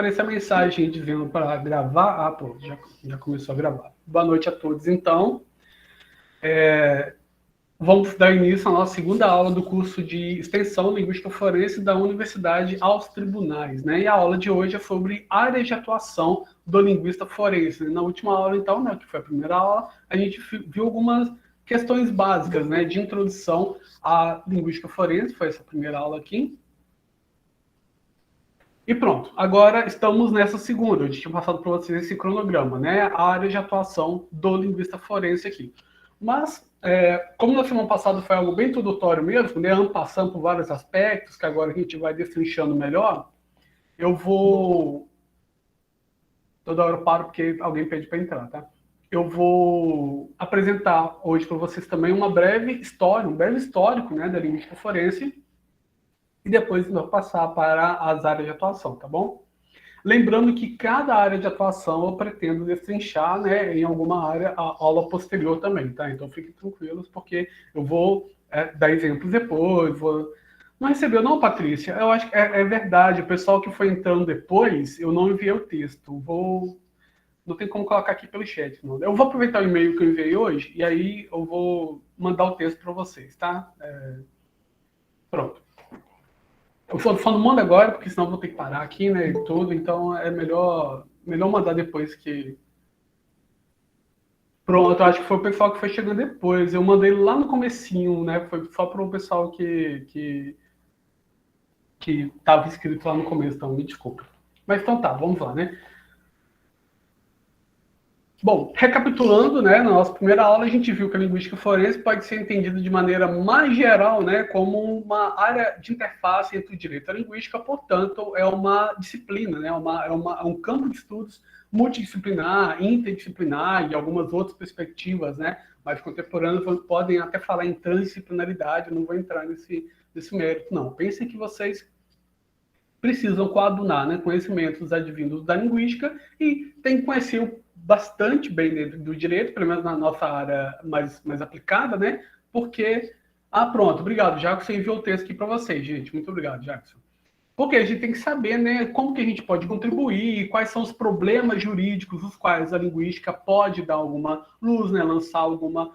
Apareceu a mensagem dizendo para gravar. Ah, pô, já começou a gravar. Boa noite a todos, então. Vamos dar início à nossa segunda aula do curso de Extensão Linguística Forense da Universidade aos Tribunais, né? E a aula de hoje é sobre áreas de atuação do linguista forense. Na última aula, então, né, que foi a primeira aula, a gente viu algumas questões básicas, né, de introdução à linguística forense, foi essa primeira aula aqui. E pronto, agora estamos nessa segunda. Eu tinha passado para vocês esse cronograma, né? A área de atuação do linguista forense aqui. Mas, como na semana passada foi algo bem introdutório mesmo, né? Passando por vários aspectos, que agora a gente vai destrinchando melhor, eu vou. Toda hora eu paro porque alguém pede para entrar, tá? Eu vou apresentar hoje para vocês também uma breve história, um breve histórico, né, da linguística forense, e depois vou passar para as áreas de atuação, tá bom? Lembrando que cada área de atuação eu pretendo destrinchar, né, em alguma área, a aula posterior também, tá? Então fiquem tranquilos, porque eu vou dar exemplos depois, vou... Não recebeu não, Patrícia? Eu acho que é verdade, o pessoal que foi entrando depois, eu não enviei o texto, não tem como colocar aqui pelo chat, não. Eu vou aproveitar o e-mail que eu enviei hoje, e aí eu vou mandar o texto para vocês, tá? Pronto. Eu só não mando agora, porque senão eu vou ter que parar aqui, né, e tudo, então é melhor mandar depois que... Pronto, eu acho que foi o pessoal que foi chegando depois. Eu mandei lá no comecinho, né, foi só para o pessoal que estava inscrito lá no começo, então me desculpa. Mas então tá, vamos lá, né. Bom, recapitulando, né, na nossa primeira aula a gente viu que a linguística forense pode ser entendida de maneira mais geral, né, como uma área de interface entre o direito e a linguística, portanto, é uma disciplina, né, é um campo de estudos multidisciplinar, interdisciplinar e algumas outras perspectivas, né, mais contemporâneas podem até falar em transdisciplinaridade, eu não vou entrar nesse mérito, não. Pensem que vocês precisam coadunar, né, conhecimentos advindos da linguística e tem que conhecer bastante bem dentro do direito, pelo menos na nossa área mais aplicada, né? Porque... Ah, pronto, obrigado, Jackson, você enviou o texto aqui para vocês, gente. Muito obrigado, Jackson. Porque a gente tem que saber, né, como que a gente pode contribuir, quais são os problemas jurídicos os quais a linguística pode dar alguma luz, né, lançar alguma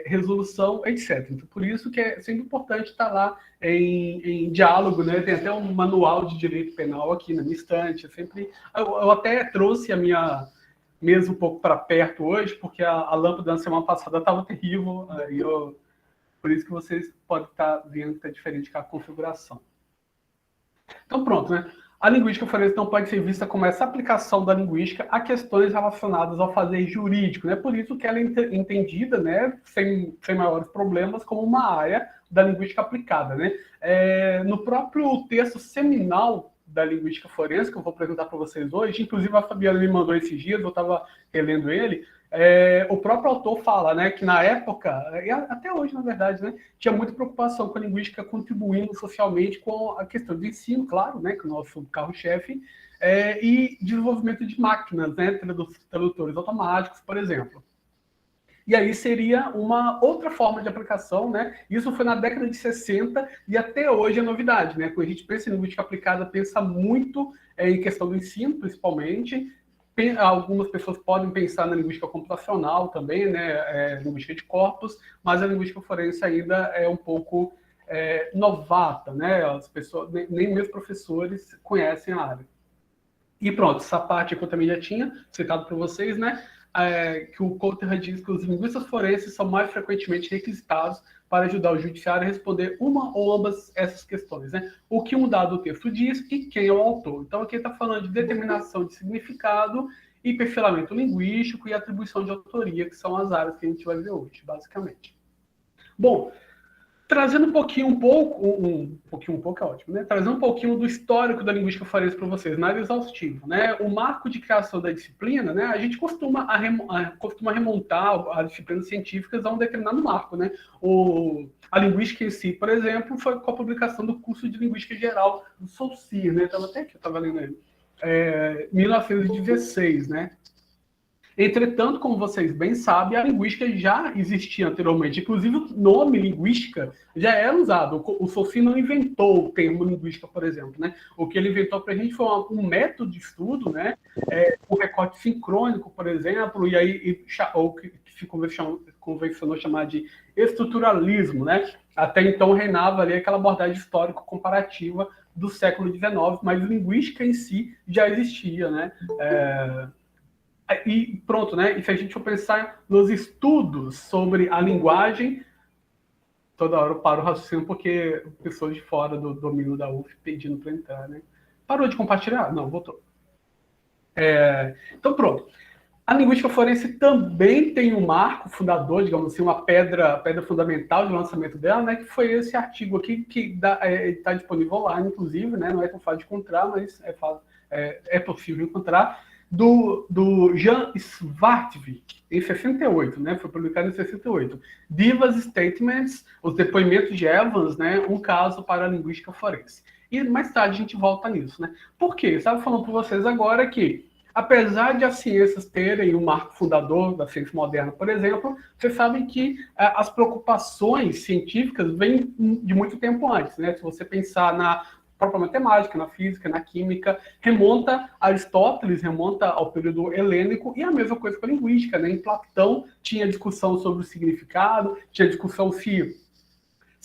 resolução, etc. Então, por isso que é sempre importante estar lá em diálogo, né? Tem até um manual de direito penal aqui na minha estante. Eu até trouxe a minha mesa um pouco para perto hoje, porque a lâmpada na semana passada estava terrível, por isso que vocês podem estar vendo que está diferente com a configuração. Então, pronto, né? A linguística forense não pode ser vista como essa aplicação da linguística a questões relacionadas ao fazer jurídico, né? Por isso que ela é entendida, né, sem maiores problemas, como uma área da linguística aplicada, né? No próprio texto seminal da linguística forense, que eu vou apresentar para vocês hoje, inclusive a Fabiana me mandou esses dias, eu estava relendo ele, o próprio autor fala, né, que na época, e até hoje, na verdade, né, tinha muita preocupação com a linguística contribuindo socialmente com a questão do ensino, claro, né, que é o nosso carro-chefe, e desenvolvimento de máquinas, né, tradutores automáticos, por exemplo. E aí seria uma outra forma de aplicação, né? Isso foi na década de 60 e até hoje é novidade, né? Quando a gente pensa em linguística aplicada, pensa muito em questão do ensino, principalmente. Algumas pessoas podem pensar na linguística computacional também, né? Linguística de corpos, mas a linguística forense ainda é um pouco novata, né? As pessoas, nem meus professores conhecem a área. E pronto, essa parte que eu também já tinha citado para vocês, né? Que o Coulter diz que os linguistas forenses são mais frequentemente requisitados para ajudar o judiciário a responder uma ou ambas essas questões, né? O que um dado texto diz e quem é o autor. Então, aqui está falando de determinação de significado e perfilamento linguístico e atribuição de autoria, que são as áreas que a gente vai ver hoje, basicamente. Bom, trazendo um pouco é ótimo, né? Trazendo um pouquinho do histórico da linguística forense para vocês, nada exaustivo, né? O marco de criação da disciplina, né? A gente costuma remontar as disciplinas científicas a um determinado marco, né? A linguística em si, por exemplo, foi com a publicação do curso de Linguística Geral do Saussure, né? Estava até aqui, eu estava lendo ele. 1916, né? Entretanto, como vocês bem sabem, a linguística já existia anteriormente. Inclusive, o nome linguística já era usado. O Saussure não inventou o termo linguística, por exemplo, né? O que ele inventou para a gente foi um método de estudo, né? O recorte sincrônico, por exemplo, e aí ou que se convencionou chamar de estruturalismo, né? Até então reinava ali aquela abordagem histórico-comparativa do século XIX, mas linguística em si já existia, né? E pronto, né? E se a gente for pensar nos estudos sobre a linguagem, toda hora eu paro o raciocínio porque pessoas de fora do domínio da UF pedindo para entrar, né? Parou de compartilhar? Não, voltou. Então, pronto. A linguística forense também tem um marco fundador, digamos assim, uma pedra fundamental de lançamento dela, né? Que foi esse artigo aqui, que está disponível online, inclusive, né? Não é tão fácil de encontrar, mas é possível encontrar, do Jan Svartvik, em 68, né? Foi publicado em 68. Divas Statements, os depoimentos de Evans, né? Um caso para a linguística forense. E mais tarde a gente volta nisso, né? Por quê? Eu estava falando para vocês agora que, apesar de as ciências terem um marco fundador da ciência moderna, por exemplo, vocês sabem que as preocupações científicas vêm de muito tempo antes, né? Se você pensar na própria matemática, na física, na química, remonta a Aristóteles, remonta ao período helênico, e a mesma coisa com a linguística, né? Em Platão tinha discussão sobre o significado, tinha discussão se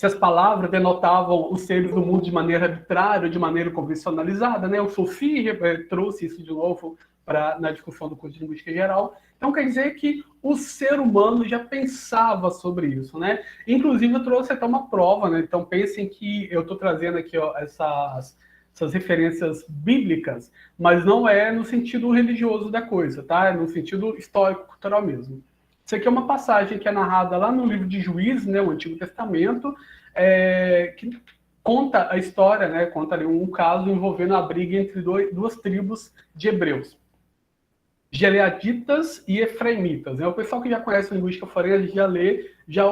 as palavras denotavam os seres do mundo de maneira arbitrária, de maneira convencionalizada, né? O Saussure trouxe isso de novo na discussão do curso de linguística geral. Então, quer dizer que o ser humano já pensava sobre isso, né? Inclusive, eu trouxe até uma prova, né? Então, pensem que eu estou trazendo aqui essas referências bíblicas, mas não é no sentido religioso da coisa, tá? É no sentido histórico-cultural mesmo. Isso aqui é uma passagem que é narrada lá no livro de Juízes, né, o Antigo Testamento, que conta a história, né, conta ali um caso envolvendo a briga entre duas tribos de hebreus, Gileaditas e Efraimitas. Né? O pessoal que já conhece a linguística forense já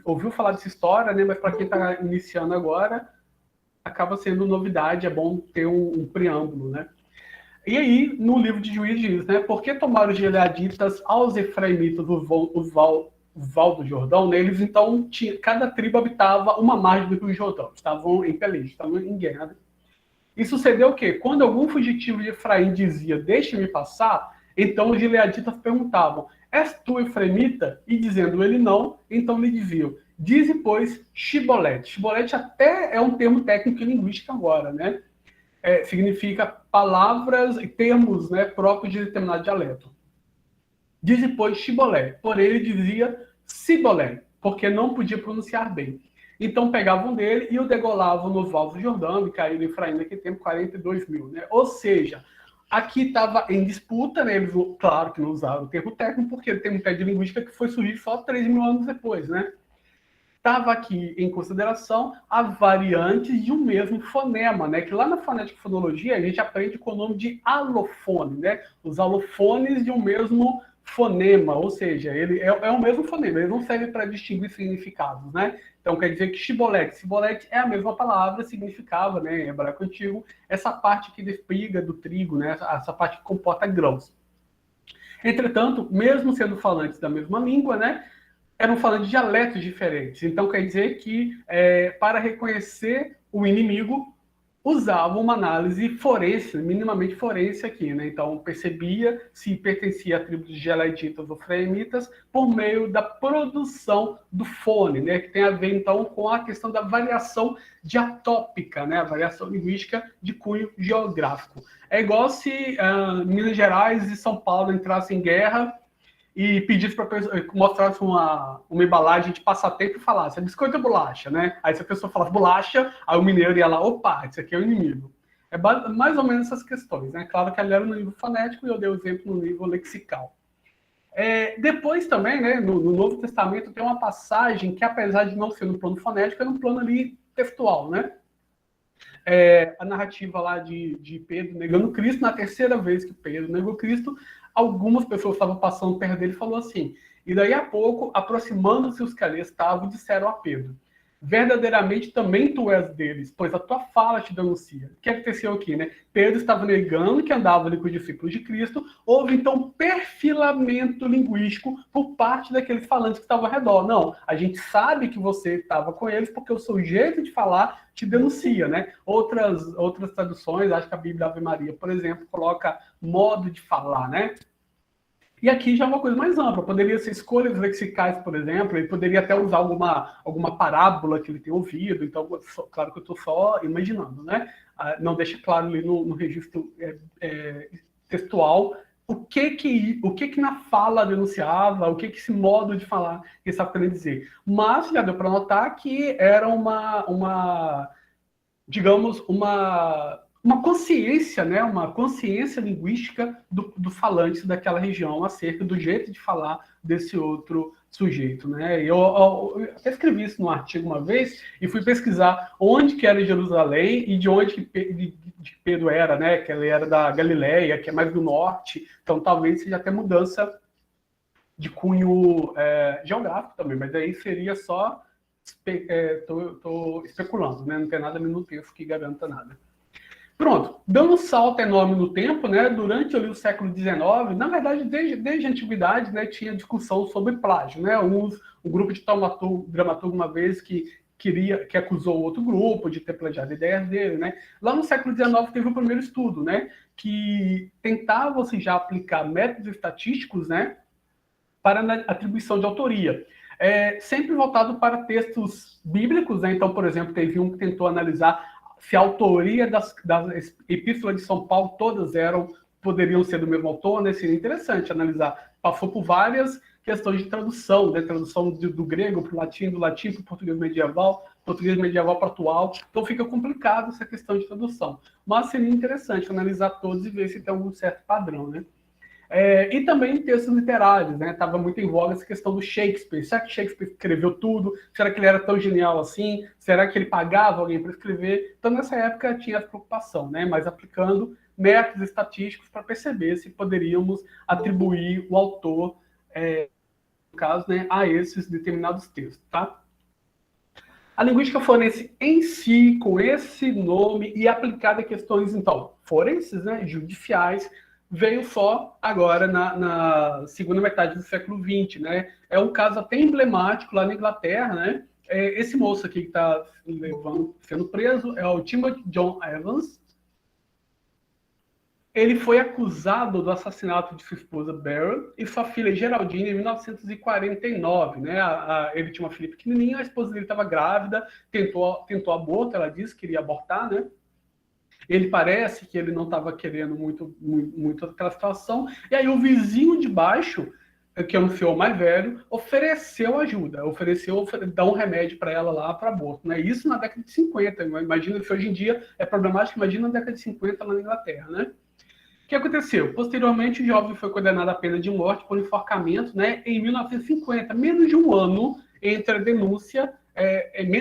ouviu falar dessa história, né, mas para quem está iniciando agora, acaba sendo novidade, é bom ter um preâmbulo, né? E aí, no livro de Juízes diz, né? Por que tomaram os gileaditas aos efraimitas o Val do Jordão? Né? Eles, então, cada tribo habitava uma margem do Rio Jordão. Estavam em peleja, estavam em guerra. E sucedeu o quê? Quando algum fugitivo de Efraim dizia, deixe-me passar, então os gileaditas perguntavam, és tu efraimita? E dizendo ele não, então lhe diziam, dize, pois, Shibolete. Shibolete até é um termo técnico e linguístico agora, né? Significa palavras e termos, né, próprios de determinado dialeto. Diz depois Shibolé, porém ele dizia Sibolé, porque não podia pronunciar bem. Então pegavam dele e o degolavam no Val do Jordão, e caíram em Efraim naquele tempo 42 mil. Né? Ou seja, aqui estava em disputa, né? Eles, claro que não usaram o termo técnico, porque tem um pé de linguística que foi surgir só 3 mil anos depois, né? Estava aqui em consideração a variantes de um mesmo fonema, né? Que lá na fonética e fonologia a gente aprende com o nome de alofone, né? Os alofones de um mesmo fonema, ou seja, ele é o mesmo fonema, ele não serve para distinguir significados, né? Então quer dizer que cibolete é a mesma palavra, significava, né, em hebraico antigo, essa parte que despiga do trigo, né? Essa parte que comporta grãos. Entretanto, mesmo sendo falantes da mesma língua, né? Eram falando de dialetos diferentes. Então, quer dizer que, para reconhecer o inimigo, usavam uma análise forense, minimamente forense aqui, né? Então, percebia se pertencia à tribo dos Gileaditas ou Efraimitas por meio da produção do fone, né? Que tem a ver, então, com a questão da variação diatópica, né? A variação linguística de cunho geográfico. É igual se Minas Gerais e São Paulo entrassem em guerra e pedisse para mostrasse uma embalagem de passatempo e falasse, é biscoito ou bolacha, né? Aí se a pessoa falasse bolacha, aí o mineiro ia lá, opa, isso aqui é o inimigo. É mais ou menos essas questões, né? Claro que ali era no nível fonético e eu dei o exemplo no nível lexical. Depois também, né, no Novo Testamento tem uma passagem que, apesar de não ser no plano fonético, é no plano ali textual, né? A narrativa lá de Pedro negando Cristo, na terceira vez que Pedro negou Cristo, algumas pessoas estavam passando perto dele e falou assim, e daí a pouco, aproximando-se os que ali estavam, disseram a Pedro, verdadeiramente também tu és deles, pois a tua fala te denuncia. O que aconteceu aqui, né? Pedro estava negando que andava ali com os discípulos de Cristo, houve então perfilamento linguístico por parte daqueles falantes que estavam ao redor. Não, a gente sabe que você estava com eles porque o seu jeito de falar te denuncia, né? Outras traduções, acho que a Bíblia Ave Maria, por exemplo, coloca modo de falar, né? E aqui já é uma coisa mais ampla, poderia ser escolhas lexicais, por exemplo, ele poderia até usar alguma parábola que ele tem ouvido, então, claro que eu estou só imaginando, né? Não deixa claro ali no registro textual o que na fala denunciava, o que esse modo de falar que ele estava querendo dizer. Mas já deu para notar que era digamos, uma consciência, né? Uma consciência linguística do falante daquela região acerca do jeito de falar desse outro sujeito, né? Eu até escrevi isso num artigo uma vez e fui pesquisar onde que era Jerusalém e de onde que Pedro era, né? Que ele era da Galileia, que é mais do norte, então talvez seja até mudança de cunho geográfico também, mas aí seria só estou especulando, né? Não tem nada ali no texto que garanta nada. Pronto, dando um salto enorme no tempo, né? Durante ali, o século XIX, na verdade, desde a antiguidade, né, tinha discussão sobre plágio, né? Um grupo de dramaturgo uma vez que acusou outro grupo de ter plagiado ideias dele, né? Lá no século XIX teve o primeiro estudo, né? Que tentava-se já aplicar métodos estatísticos, né? Para a atribuição de autoria. Sempre voltado para textos bíblicos, né? Então, por exemplo, teve um que tentou analisar se a autoria das epístolas de São Paulo todas poderiam ser do mesmo autor, né? Seria interessante analisar. Passou por várias questões de tradução, né? Tradução do grego para o latim, do latim para o português medieval para o atual. Então fica complicado essa questão de tradução. Mas seria interessante analisar todos e ver se tem algum certo padrão, né? E também textos literários, né? Estava muito em voga essa questão do Shakespeare. Será que Shakespeare escreveu tudo? Será que ele era tão genial assim? Será que ele pagava alguém para escrever? Então, nessa época, tinha essa preocupação, né? Mas aplicando métodos estatísticos para perceber se poderíamos atribuir o autor, no caso, né, a esses determinados textos, tá? A linguística forense em si, com esse nome, e aplicada a questões, então, forenses, né, judiciais, veio só agora na segunda metade do século XX, né? É um caso até emblemático lá na Inglaterra, né? Esse moço aqui que está sendo preso é o Timothy John Evans. Ele foi acusado do assassinato de sua esposa Beryl e sua filha Geraldine em 1949, né? Ele tinha uma filha pequenininha, a esposa dele estava grávida, tentou aborto, ela disse que queria abortar, né? Ele parece que ele não estava querendo muito aquela situação. E aí o vizinho de baixo, que é um senhor mais velho, ofereceu ajuda, ofereceu dar um remédio para ela lá para aborto. Né? Isso na década de 50. Imagina que hoje em dia é problemático, imagina na década de 50 lá na Inglaterra. Né? O que aconteceu? Posteriormente, o jovem foi condenado à pena de morte por enforcamento, né, em 1950, menos de um ano entre a denúncia.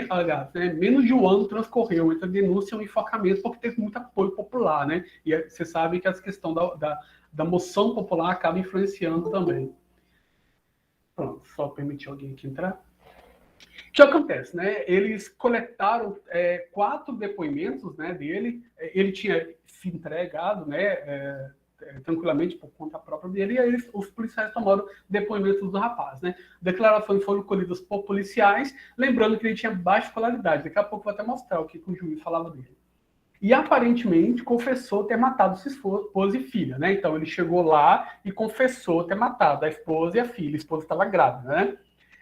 Aliás, né, menos de um ano transcorreu entre a denúncia e o enforcamento, porque teve muito apoio popular, né? E você sabe que essa questão da moção popular acaba influenciando também. Pronto, só permitir alguém aqui entrar. O que acontece, né? Eles coletaram 4 depoimentos, né, dele. Ele tinha se entregado, né, tranquilamente por conta própria dele, e aí os policiais tomaram depoimentos do rapaz, né? Declarações foram colhidas por policiais, lembrando que ele tinha baixa escolaridade. Daqui a pouco eu vou até mostrar o que o juiz falava dele. E aparentemente confessou ter matado sua esposa e filha, né? Então ele chegou lá e confessou ter matado a esposa e a filha. A esposa estava grávida, né?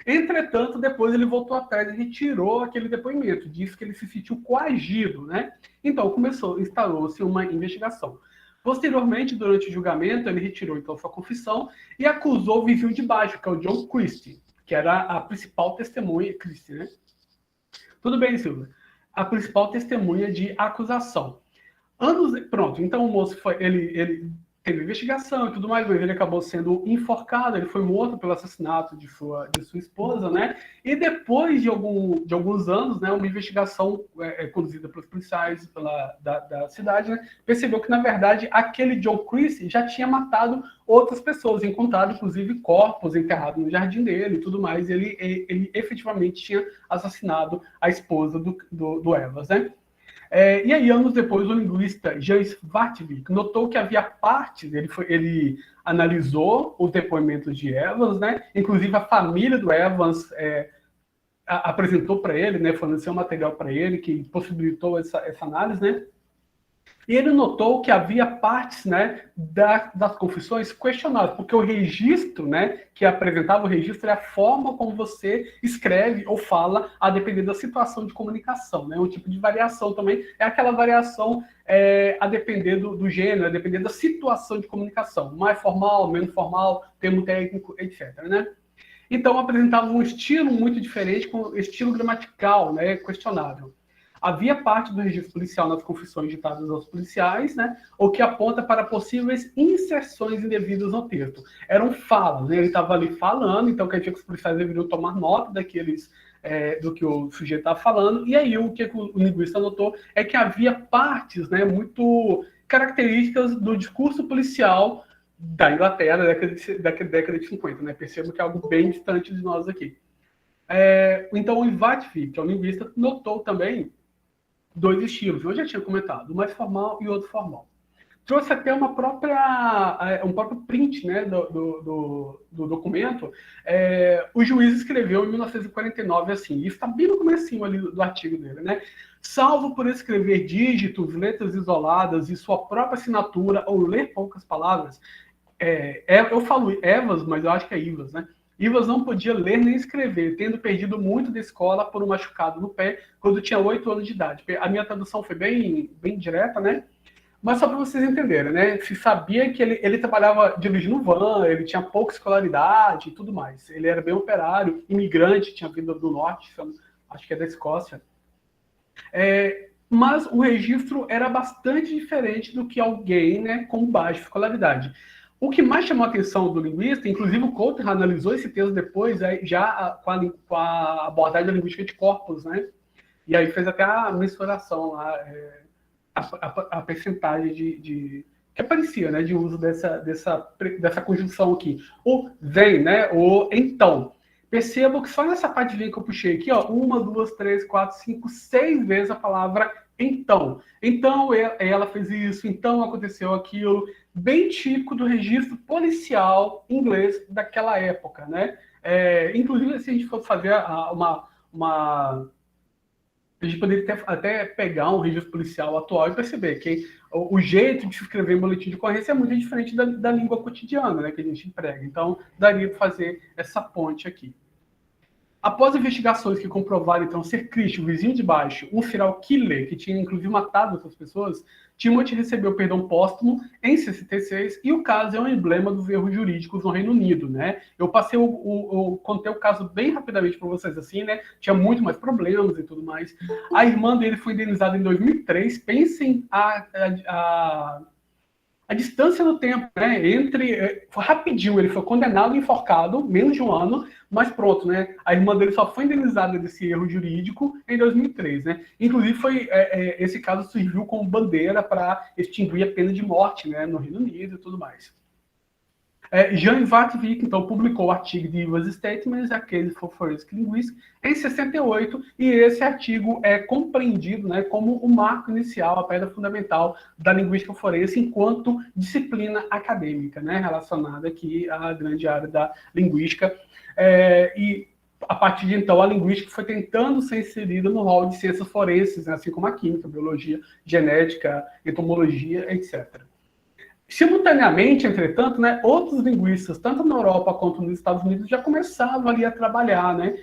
Entretanto, depois ele voltou atrás e retirou aquele depoimento. Disse que ele se sentiu coagido, né? Então instalou-se uma investigação. Posteriormente, durante o julgamento, ele retirou então sua confissão e acusou o vizinho de baixo, que é o John Christie, que era a principal testemunha, Christie, né? Tudo bem, Silvia. A principal testemunha de acusação. Pronto, então o moço ele teve investigação e tudo mais, mas ele acabou sendo enforcado, ele foi morto pelo assassinato de sua esposa, né? E depois de alguns anos, né, uma investigação conduzida pelos policiais da cidade, né, percebeu que, na verdade, aquele Joe Christie já tinha matado outras pessoas, encontrado, inclusive, corpos enterrados no jardim dele e tudo mais. Ele efetivamente tinha assassinado a esposa do Evans, né? E aí, anos depois, o linguista Jan Svartvik notou que havia partes, ele analisou os depoimentos de Evans, né? Inclusive a família do Evans apresentou para ele, né? Forneceu material para ele que possibilitou essa análise, né? E ele notou que havia partes, né, das confissões questionáveis, porque o registro, né, que apresentava o registro é a forma como você escreve ou fala, a depender da situação de comunicação, né? Um tipo de variação também é aquela variação a depender do gênero, a depender da situação de comunicação, mais formal, menos formal, termo técnico, etc., né? Então apresentava um estilo muito diferente, com estilo gramatical, né, questionável. Havia parte do registro policial nas confissões ditadas aos policiais, né, o que aponta para possíveis inserções indevidas no texto. Eram falas, né, ele estava ali falando, então quer dizer que os policiais deveriam tomar nota do que o sujeito estava falando, e aí o que o linguista notou é que havia partes, né, muito características do discurso policial da Inglaterra da década de 50, né? Percebo que é algo bem distante de nós aqui. Então, o Svartvik, que é um linguista, notou também dois estilos. Eu já tinha comentado, um mais formal e outro formal. Trouxe até um próprio print, né, do documento. O juiz escreveu em 1949 assim, isso está bem no comecinho ali do artigo dele, né? Salvo por escrever dígitos, letras isoladas e sua própria assinatura ou ler poucas palavras, eu falo Evas, mas eu acho que é Ivas, né? Ivas não podia ler nem escrever, tendo perdido muito da escola por um machucado no pé quando tinha 8 anos de idade. A minha tradução foi bem direta, né? Mas só para vocês entenderem, né? Se sabia que ele trabalhava dirigindo van, ele tinha pouca escolaridade e tudo mais. Ele era bem operário, imigrante, tinha vindo do norte, acho que é da Escócia. Mas o registro era bastante diferente do que alguém, né, com baixa escolaridade. O que mais chamou a atenção do linguista, inclusive o Coulter analisou esse texto depois, já com a abordagem da linguística de corpos, né? E aí fez até a mensuração lá, a percentagem que aparecia, né, de uso dessa conjunção aqui. O then, né, o então. Percebo que só nessa parte que eu puxei aqui, ó, 1, 2, 3, 4, 5, 6 vezes a palavra então. Então ela fez isso, então aconteceu aquilo, bem típico do registro policial inglês daquela época, né? Inclusive, se a gente fosse fazer a gente poderia até pegar um registro policial atual e perceber que o jeito de se escrever em boletim de ocorrência é muito diferente da língua cotidiana, né, que a gente emprega. Então, daria para fazer essa ponte aqui. Após investigações que comprovaram, então, ser Christie, o vizinho de baixo, um serial killer que tinha, inclusive, matado outras pessoas, Timothy recebeu perdão póstumo em 66 e o caso é um emblema dos erros jurídicos no Reino Unido, né? Eu contei o caso bem rapidamente para vocês, assim, né? Tinha muito mais problemas e tudo mais. A irmã dele foi indenizada em 2003. Pensem a distância no tempo, né? Foi rapidinho, ele foi condenado e enforcado, menos de um ano, mas pronto, né? A irmã dele só foi indenizada desse erro jurídico em 2003, né? Inclusive, esse caso serviu como bandeira para extinguir a pena de morte, né, no Reino Unido e tudo mais. Jan Svartvik, então, publicou o artigo de Ivas Statements, a Case for Forensic Linguistics, em 68, e esse artigo é compreendido, né, como o marco inicial, a pedra fundamental da linguística forense enquanto disciplina acadêmica, né, relacionada aqui à grande área da linguística. E a partir de então, a linguística foi tentando ser inserida no rol de ciências forenses, né, assim como a química, a biologia, genética, entomologia, etc. Simultaneamente, entretanto, né, outros linguistas, tanto na Europa quanto nos Estados Unidos, já começavam ali a trabalhar, né,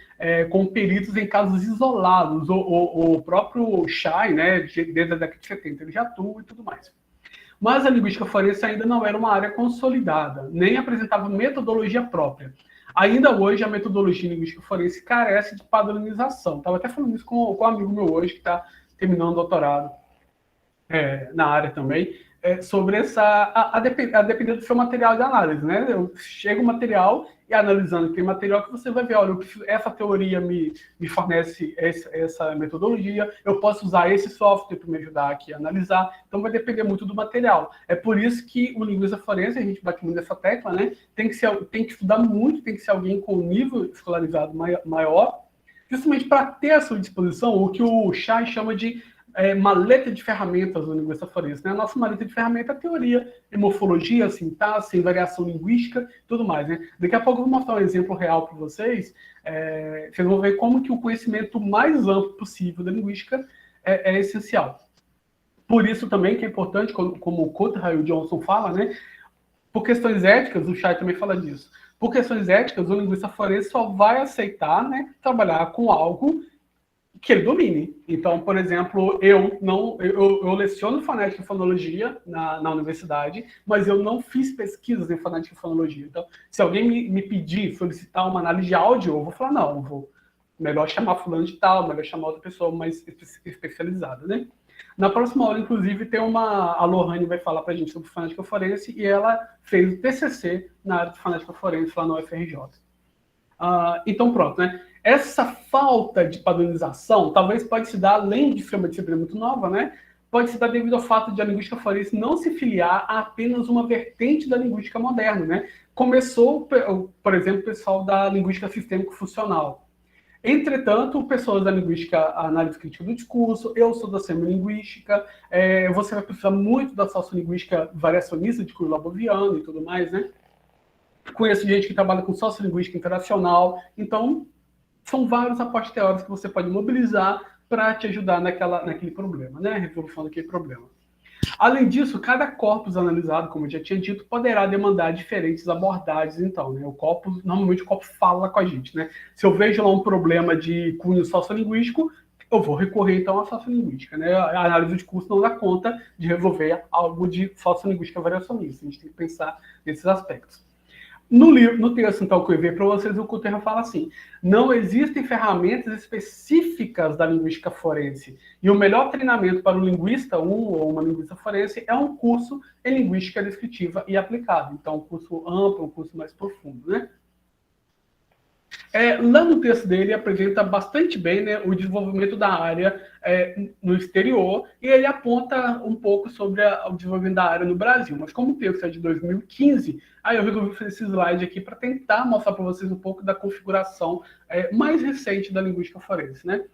com peritos em casos isolados. O próprio Shai, né, desde a década de 70, ele já atua e tudo mais. Mas a linguística forense ainda não era uma área consolidada, nem apresentava metodologia própria. Ainda hoje, a metodologia linguística forense carece de padronização. Estava até falando isso com um amigo meu hoje, que está terminando o doutorado na área também. sobre a depender do seu material de análise, né? Chega o material e analisando aquele material que você vai ver, olha, essa teoria me fornece essa metodologia, eu posso usar esse software para me ajudar aqui a analisar, então vai depender muito do material. É por isso que o linguista forense, a gente bate muito nessa tecla, né? Tem que estudar muito, tem que ser alguém com um nível escolarizado maior, justamente para ter à sua disposição o que o Chay chama de maleta de ferramentas do linguista forense. Né? A nossa maleta de ferramentas é a teoria, morfologia, sintaxe, variação linguística, tudo mais. Né? Daqui a pouco eu vou mostrar um exemplo real para vocês. Vocês vão ver como que o conhecimento mais amplo possível da linguística é essencial. Por isso também que é importante, como o Cotterell e o Johnson falam, né? Por questões éticas, o Chay também fala disso. Por questões éticas, o linguista forense só vai aceitar, né, trabalhar com algo que ele domine. Então, por exemplo, eu leciono fonética e fonologia na universidade, mas eu não fiz pesquisas em fonética e fonologia. Então, se alguém me pedir, solicitar uma análise de áudio, eu vou falar, não, eu vou melhor chamar fulano de tal, melhor chamar outra pessoa mais especializada, né? Na próxima aula, inclusive, tem a Lohane vai falar pra gente sobre fonética forense e ela fez o TCC na área de fonética forense lá no UFRJ. Então, pronto, né? Essa falta de padronização talvez pode se dar, além de ser uma disciplina muito nova, né? Pode se dar devido ao fato de a linguística forense não se filiar a apenas uma vertente da linguística moderna, né? Começou, por exemplo, o pessoal da linguística sistêmico-funcional. Entretanto, pessoas da linguística, a análise crítica do discurso, eu sou da semilinguística, você vai precisar muito da sociolinguística variacionista de Cunha Laboviano e tudo mais, né? Conheço gente que trabalha com sociolinguística interacional, então são vários aportes teóricos que você pode mobilizar para te ajudar naquele problema, né? Resolução daquele problema. Além disso, cada corpus analisado, como eu já tinha dito, poderá demandar diferentes abordagens, então, né? Normalmente o corpus fala com a gente, né? Se eu vejo lá um problema de cunho sociolinguístico, eu vou recorrer, então, à sociolinguística, né? A análise do discurso não dá conta de resolver algo de sociolinguística variacionista. A gente tem que pensar nesses aspectos. No texto, então, que eu enviei para vocês, o Cotterell fala assim: não existem ferramentas específicas da linguística forense, e o melhor treinamento para um linguista, ou uma linguista forense, é um curso em linguística descritiva e aplicada. Então, um curso amplo, um curso mais profundo, né? Lá no texto dele, apresenta bastante bem, né, o desenvolvimento da área no exterior, e ele aponta um pouco sobre o desenvolvimento da área no Brasil. Mas como o texto é de 2015, aí eu resolvi fazer esse slide aqui para tentar mostrar para vocês um pouco da configuração mais recente da linguística forense, né?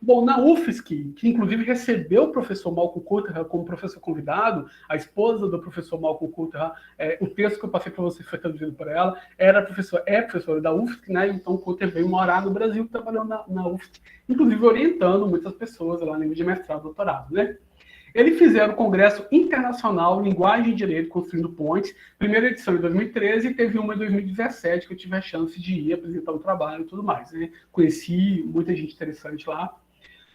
Bom, na UFSC, que inclusive recebeu o professor Malcolm Cotterell como professor convidado, a esposa do professor Malcolm Cotterell, o texto que eu passei para vocês foi traduzido por ela, é professora da UFSC, né? Então o Cotterell veio morar no Brasil, trabalhando na UFSC, inclusive orientando muitas pessoas lá no nível de mestrado e doutorado, né? Eles fizeram o Congresso Internacional Linguagem e Direito Construindo Pontes, primeira edição em 2013 e teve uma em 2017 que eu tive a chance de ir apresentar o trabalho e tudo mais, né? Conheci muita gente interessante lá.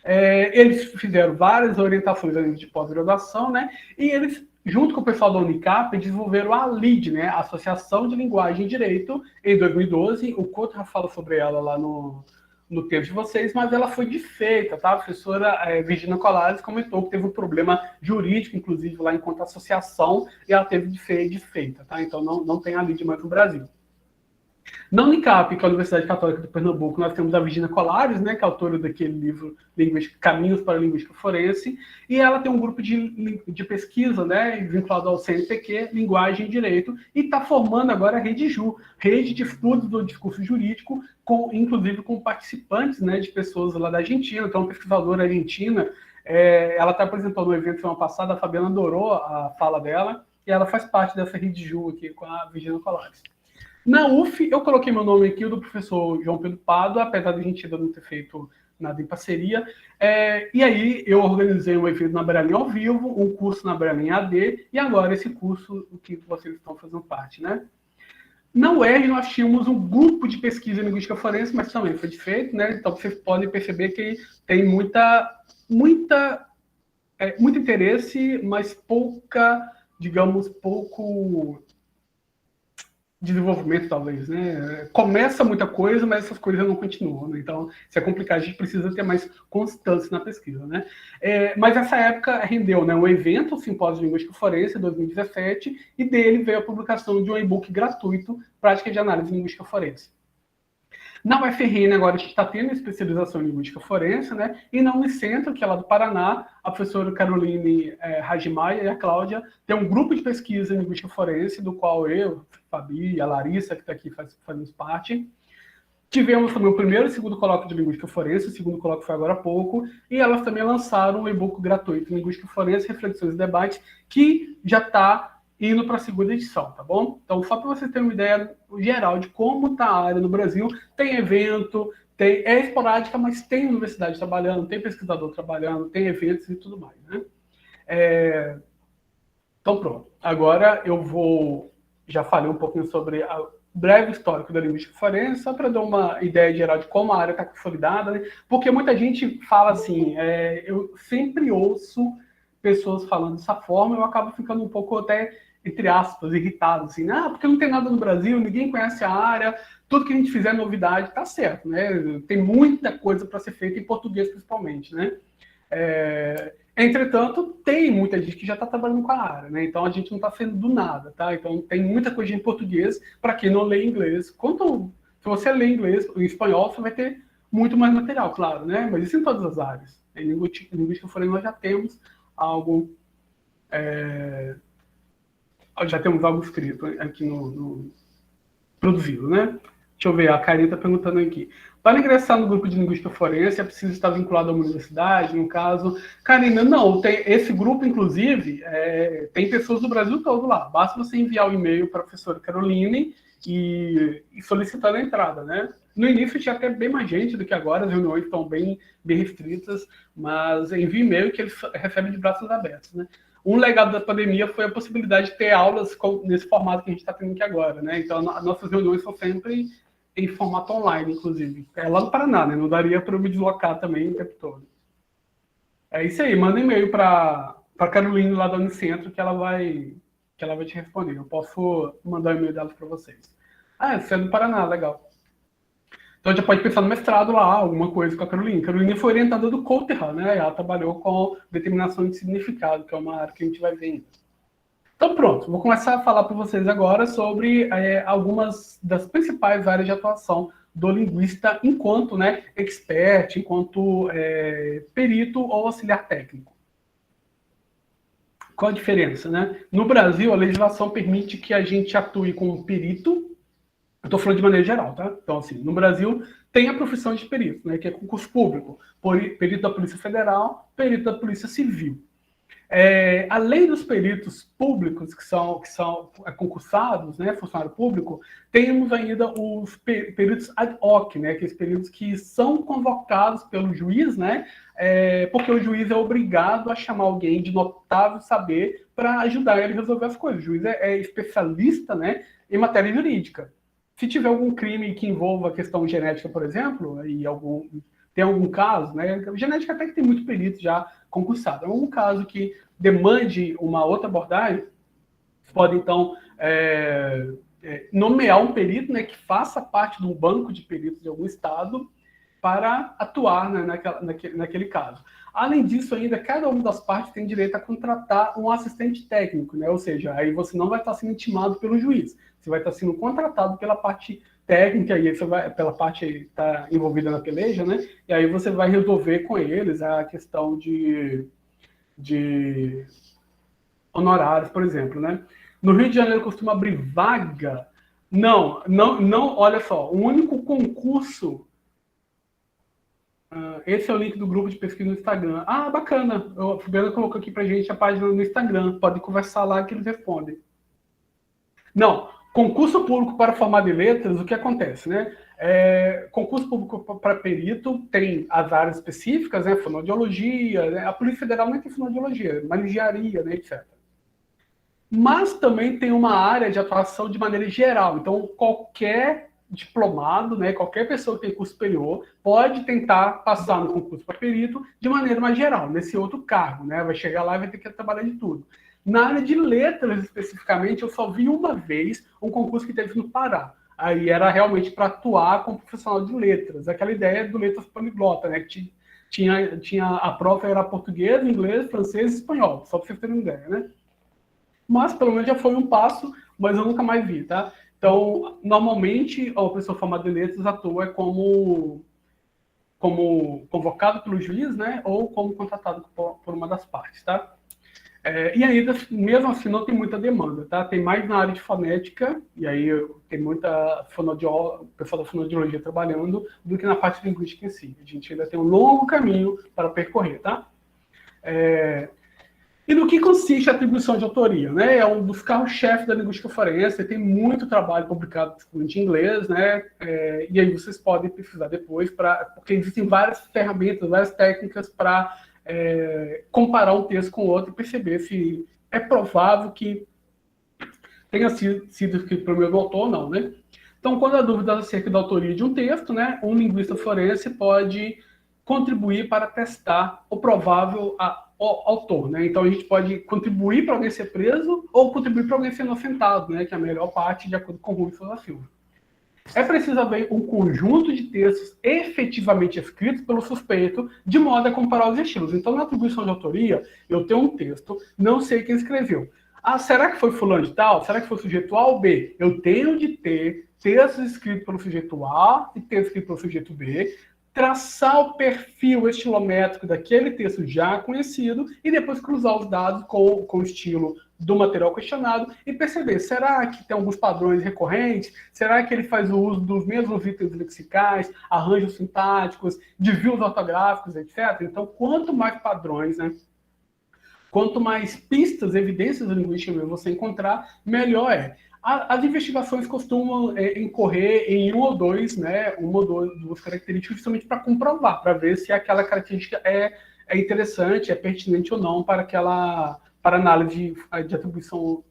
Eles fizeram várias orientações de pós-graduação, né? E eles, junto com o pessoal da Unicap, desenvolveram a LID, né? Associação de Linguagem e Direito, em 2012. O Cotterell fala sobre ela lá no texto de vocês, mas ela foi desfeita, tá? A professora Virginia Colares comentou que teve um problema jurídico, inclusive, lá enquanto associação, e ela teve desfeita, tá? Então não tem a LID mais no Brasil. Na Unicap, que é a Universidade Católica de Pernambuco, nós temos a Virginia Colares, né, que é autora daquele livro Caminhos para a Linguística Forense, e ela tem um grupo de pesquisa, né, vinculado ao CNPq, Linguagem e Direito, e está formando agora a Rede Ju, Rede de Estudos do Discurso Jurídico, inclusive com participantes, né, de pessoas lá da Argentina. Então, uma pesquisadora argentina, ela está apresentando no evento semana passada, a Fabiana adorou a fala dela, e ela faz parte dessa Rede Ju aqui com a Virginia Colares. Na UF, eu coloquei meu nome aqui, o do professor João Pedro Pado, apesar de a gente ainda não ter feito nada em parceria. E aí, eu organizei um evento na Bramin ao vivo, um curso na Bramin AD, e agora esse curso que vocês estão fazendo parte, né? Na UERJ, nós tínhamos um grupo de pesquisa em linguística forense, mas também foi desfeito, né? Então, vocês podem perceber que tem muito interesse, mas pouco desenvolvimento, talvez, né? Começa muita coisa, mas essas coisas não continuam, né? Então, isso é complicado, a gente precisa ter mais constância na pesquisa, né? Mas essa época rendeu, né, um evento, o Simpósio de Linguística Forense, em 2017, e dele veio a publicação de um e-book gratuito, Prática de Análise de Linguística Forense. Na UFRN, agora, a gente está tendo especialização em linguística forense, né? E na Unicentro, que é lá do Paraná, a professora Caroline Rajimaia e a Cláudia tem um grupo de pesquisa em linguística forense, do qual eu, a Fabi, a Larissa, que está aqui fazemos parte. Tivemos também o primeiro e segundo colóquio de linguística forense, o segundo colóquio foi agora há pouco, e elas também lançaram um e-book gratuito, Linguística Forense, Reflexões e Debates, que já está indo para a segunda edição, tá bom? Então, só para você ter uma ideia geral de como está a área no Brasil, tem evento, é esporádica, mas tem universidade trabalhando, tem pesquisador trabalhando, tem eventos e tudo mais, né? Então, pronto. Agora eu já falei um pouquinho sobre a breve histórico da linguística forense, só para dar uma ideia geral de como a área está consolidada, né? Porque muita gente fala assim, eu sempre ouço pessoas falando dessa forma, eu acabo ficando um pouco até, entre aspas, irritado, assim, porque não tem nada no Brasil, ninguém conhece a área, tudo que a gente fizer é novidade, tá certo, né? Tem muita coisa para ser feita em português, principalmente, né? Entretanto, tem muita gente que já está trabalhando com a área, né? Então a gente não está sendo do nada, tá? Então tem muita coisa em português para quem não lê inglês. Se você lê inglês, em espanhol, você vai ter muito mais material, claro, né? Mas isso em todas as áreas. Em linguística forense nós já temos algo escrito aqui no produzido, né? Deixa eu ver, a Karine está perguntando aqui. Para ingressar no grupo de linguística forense, é preciso estar vinculado a uma universidade, no caso? Karina, não. Esse grupo, inclusive, tem pessoas do Brasil todo lá. Basta você enviar o e-mail para a professora Caroline e solicitar a entrada, né? No início tinha até bem mais gente do que agora, as reuniões estão bem restritas, mas envia e-mail que eles recebem de braços abertos, né? Um legado da pandemia foi a possibilidade de ter aulas nesse formato que a gente está tendo aqui agora, né? Então, as nossas reuniões são sempre em formato online, inclusive. É lá no Paraná, né? Não daria para eu me deslocar também o tempo todo. É isso aí, manda e-mail para a Caroline lá da Unicentro que ela vai te responder. Eu posso mandar o e-mail dela para vocês. Você é do Paraná, legal. Então, a gente pode pensar no mestrado lá, alguma coisa com a Caroline. Caroline foi orientada do Coulter, né? Ela trabalhou com determinação de significado, que é uma área que a gente vai ver ainda. Então, pronto. Vou começar a falar para vocês agora sobre algumas das principais áreas de atuação do linguista enquanto expert, enquanto perito ou auxiliar técnico. Qual a diferença, né? No Brasil, a legislação permite que a gente atue como perito. Eu estou falando de maneira geral, tá? Então, assim, no Brasil tem a profissão de perito, né, que é concurso público, perito da Polícia Federal, perito da Polícia Civil. Além dos peritos públicos que são concursados, né, funcionário público, temos ainda os peritos ad hoc, né, aqueles peritos que são convocados pelo juiz, né, porque o juiz é obrigado a chamar alguém de notável saber para ajudar ele a resolver as coisas. O juiz é especialista, né, em matéria jurídica. Se tiver algum crime que envolva a questão genética, por exemplo, e tem algum caso, né? Genética até que tem muito perito já concursado. Algum caso que demande uma outra abordagem, pode então nomear um perito, né, que faça parte de um banco de peritos de algum estado para atuar, né, naquele caso. Além disso, ainda, cada uma das partes tem direito a contratar um assistente técnico, né? Ou seja, aí você não vai estar sendo intimado pelo juiz, você vai estar sendo contratado pela parte técnica, e aí você vai, pela parte que está envolvida na peleja, né? E aí você vai resolver com eles a questão de honorários, por exemplo, né? No Rio de Janeiro costuma abrir vaga? Não, olha só, o único concurso... esse é o link do grupo de pesquisa no Instagram. Bacana. O Fabiano colocou aqui pra gente a página no Instagram. Pode conversar lá que eles respondem. Não, concurso público para formado em letras, o que acontece, né? Concurso público para perito tem as áreas específicas, né? Fonoaudiologia, né? A Polícia Federal não tem fonoaudiologia, mas engenharia, né, etc. Mas também tem uma área de atuação de maneira geral. Então, qualquer diplomado, né, qualquer pessoa que tem curso superior, pode tentar passar no concurso para perito de maneira mais geral, nesse outro cargo, né? Vai chegar lá e vai ter que trabalhar de tudo. Na área de letras, especificamente, eu só vi uma vez um concurso que teve no Pará. Aí era realmente para atuar como profissional de letras. Aquela ideia do letras poliglota, né? Que tinha a prova era português, inglês, francês e espanhol, só para vocês terem uma ideia, né? Mas pelo menos já foi um passo, mas eu nunca mais vi, tá? Então, normalmente, a pessoa formada em letras atua como convocado pelo juiz, né? Ou como contratado por uma das partes, tá? E ainda, mesmo assim, não tem muita demanda, tá? Tem mais na área de fonética, e aí tem muita pessoal da fonoaudiologia trabalhando, do que na parte linguística em si. A gente ainda tem um longo caminho para percorrer, tá? E no que consiste a atribuição de autoria, né? É um dos carros-chefes da linguística forense, tem muito trabalho publicado em inglês, né? E aí vocês podem pesquisar depois, porque existem várias ferramentas, várias técnicas para comparar um texto com o outro e perceber se é provável que tenha sido escrito pelo mesmo autor ou não, né? Então, quando há dúvida acerca da autoria de um texto, né, um linguista forense pode contribuir para testar o provável autor, né? Então, a gente pode contribuir para alguém ser preso ou contribuir para alguém ser inocentado, né, que é a melhor parte, de acordo com o Rui Souza Silva. É preciso haver um conjunto de textos efetivamente escritos pelo suspeito, de modo a comparar os estilos. Então, na atribuição de autoria, eu tenho um texto, não sei quem escreveu. Será que foi fulano de tal? Será que foi o sujeito A ou B? Eu tenho de ter textos escritos pelo sujeito A e textos escritos pelo sujeito B, traçar o perfil estilométrico daquele texto já conhecido e depois cruzar os dados com o estilo do material questionado e perceber, será que tem alguns padrões recorrentes? Será que ele faz o uso dos mesmos itens lexicais, arranjos sintáticos, desvios ortográficos, etc? Então, quanto mais padrões, né? Quanto mais pistas, evidências linguísticas você encontrar, melhor é. As investigações costumam incorrer em uma ou duas características, justamente para comprovar, para ver se aquela característica é interessante, é pertinente ou não para análise de atribuição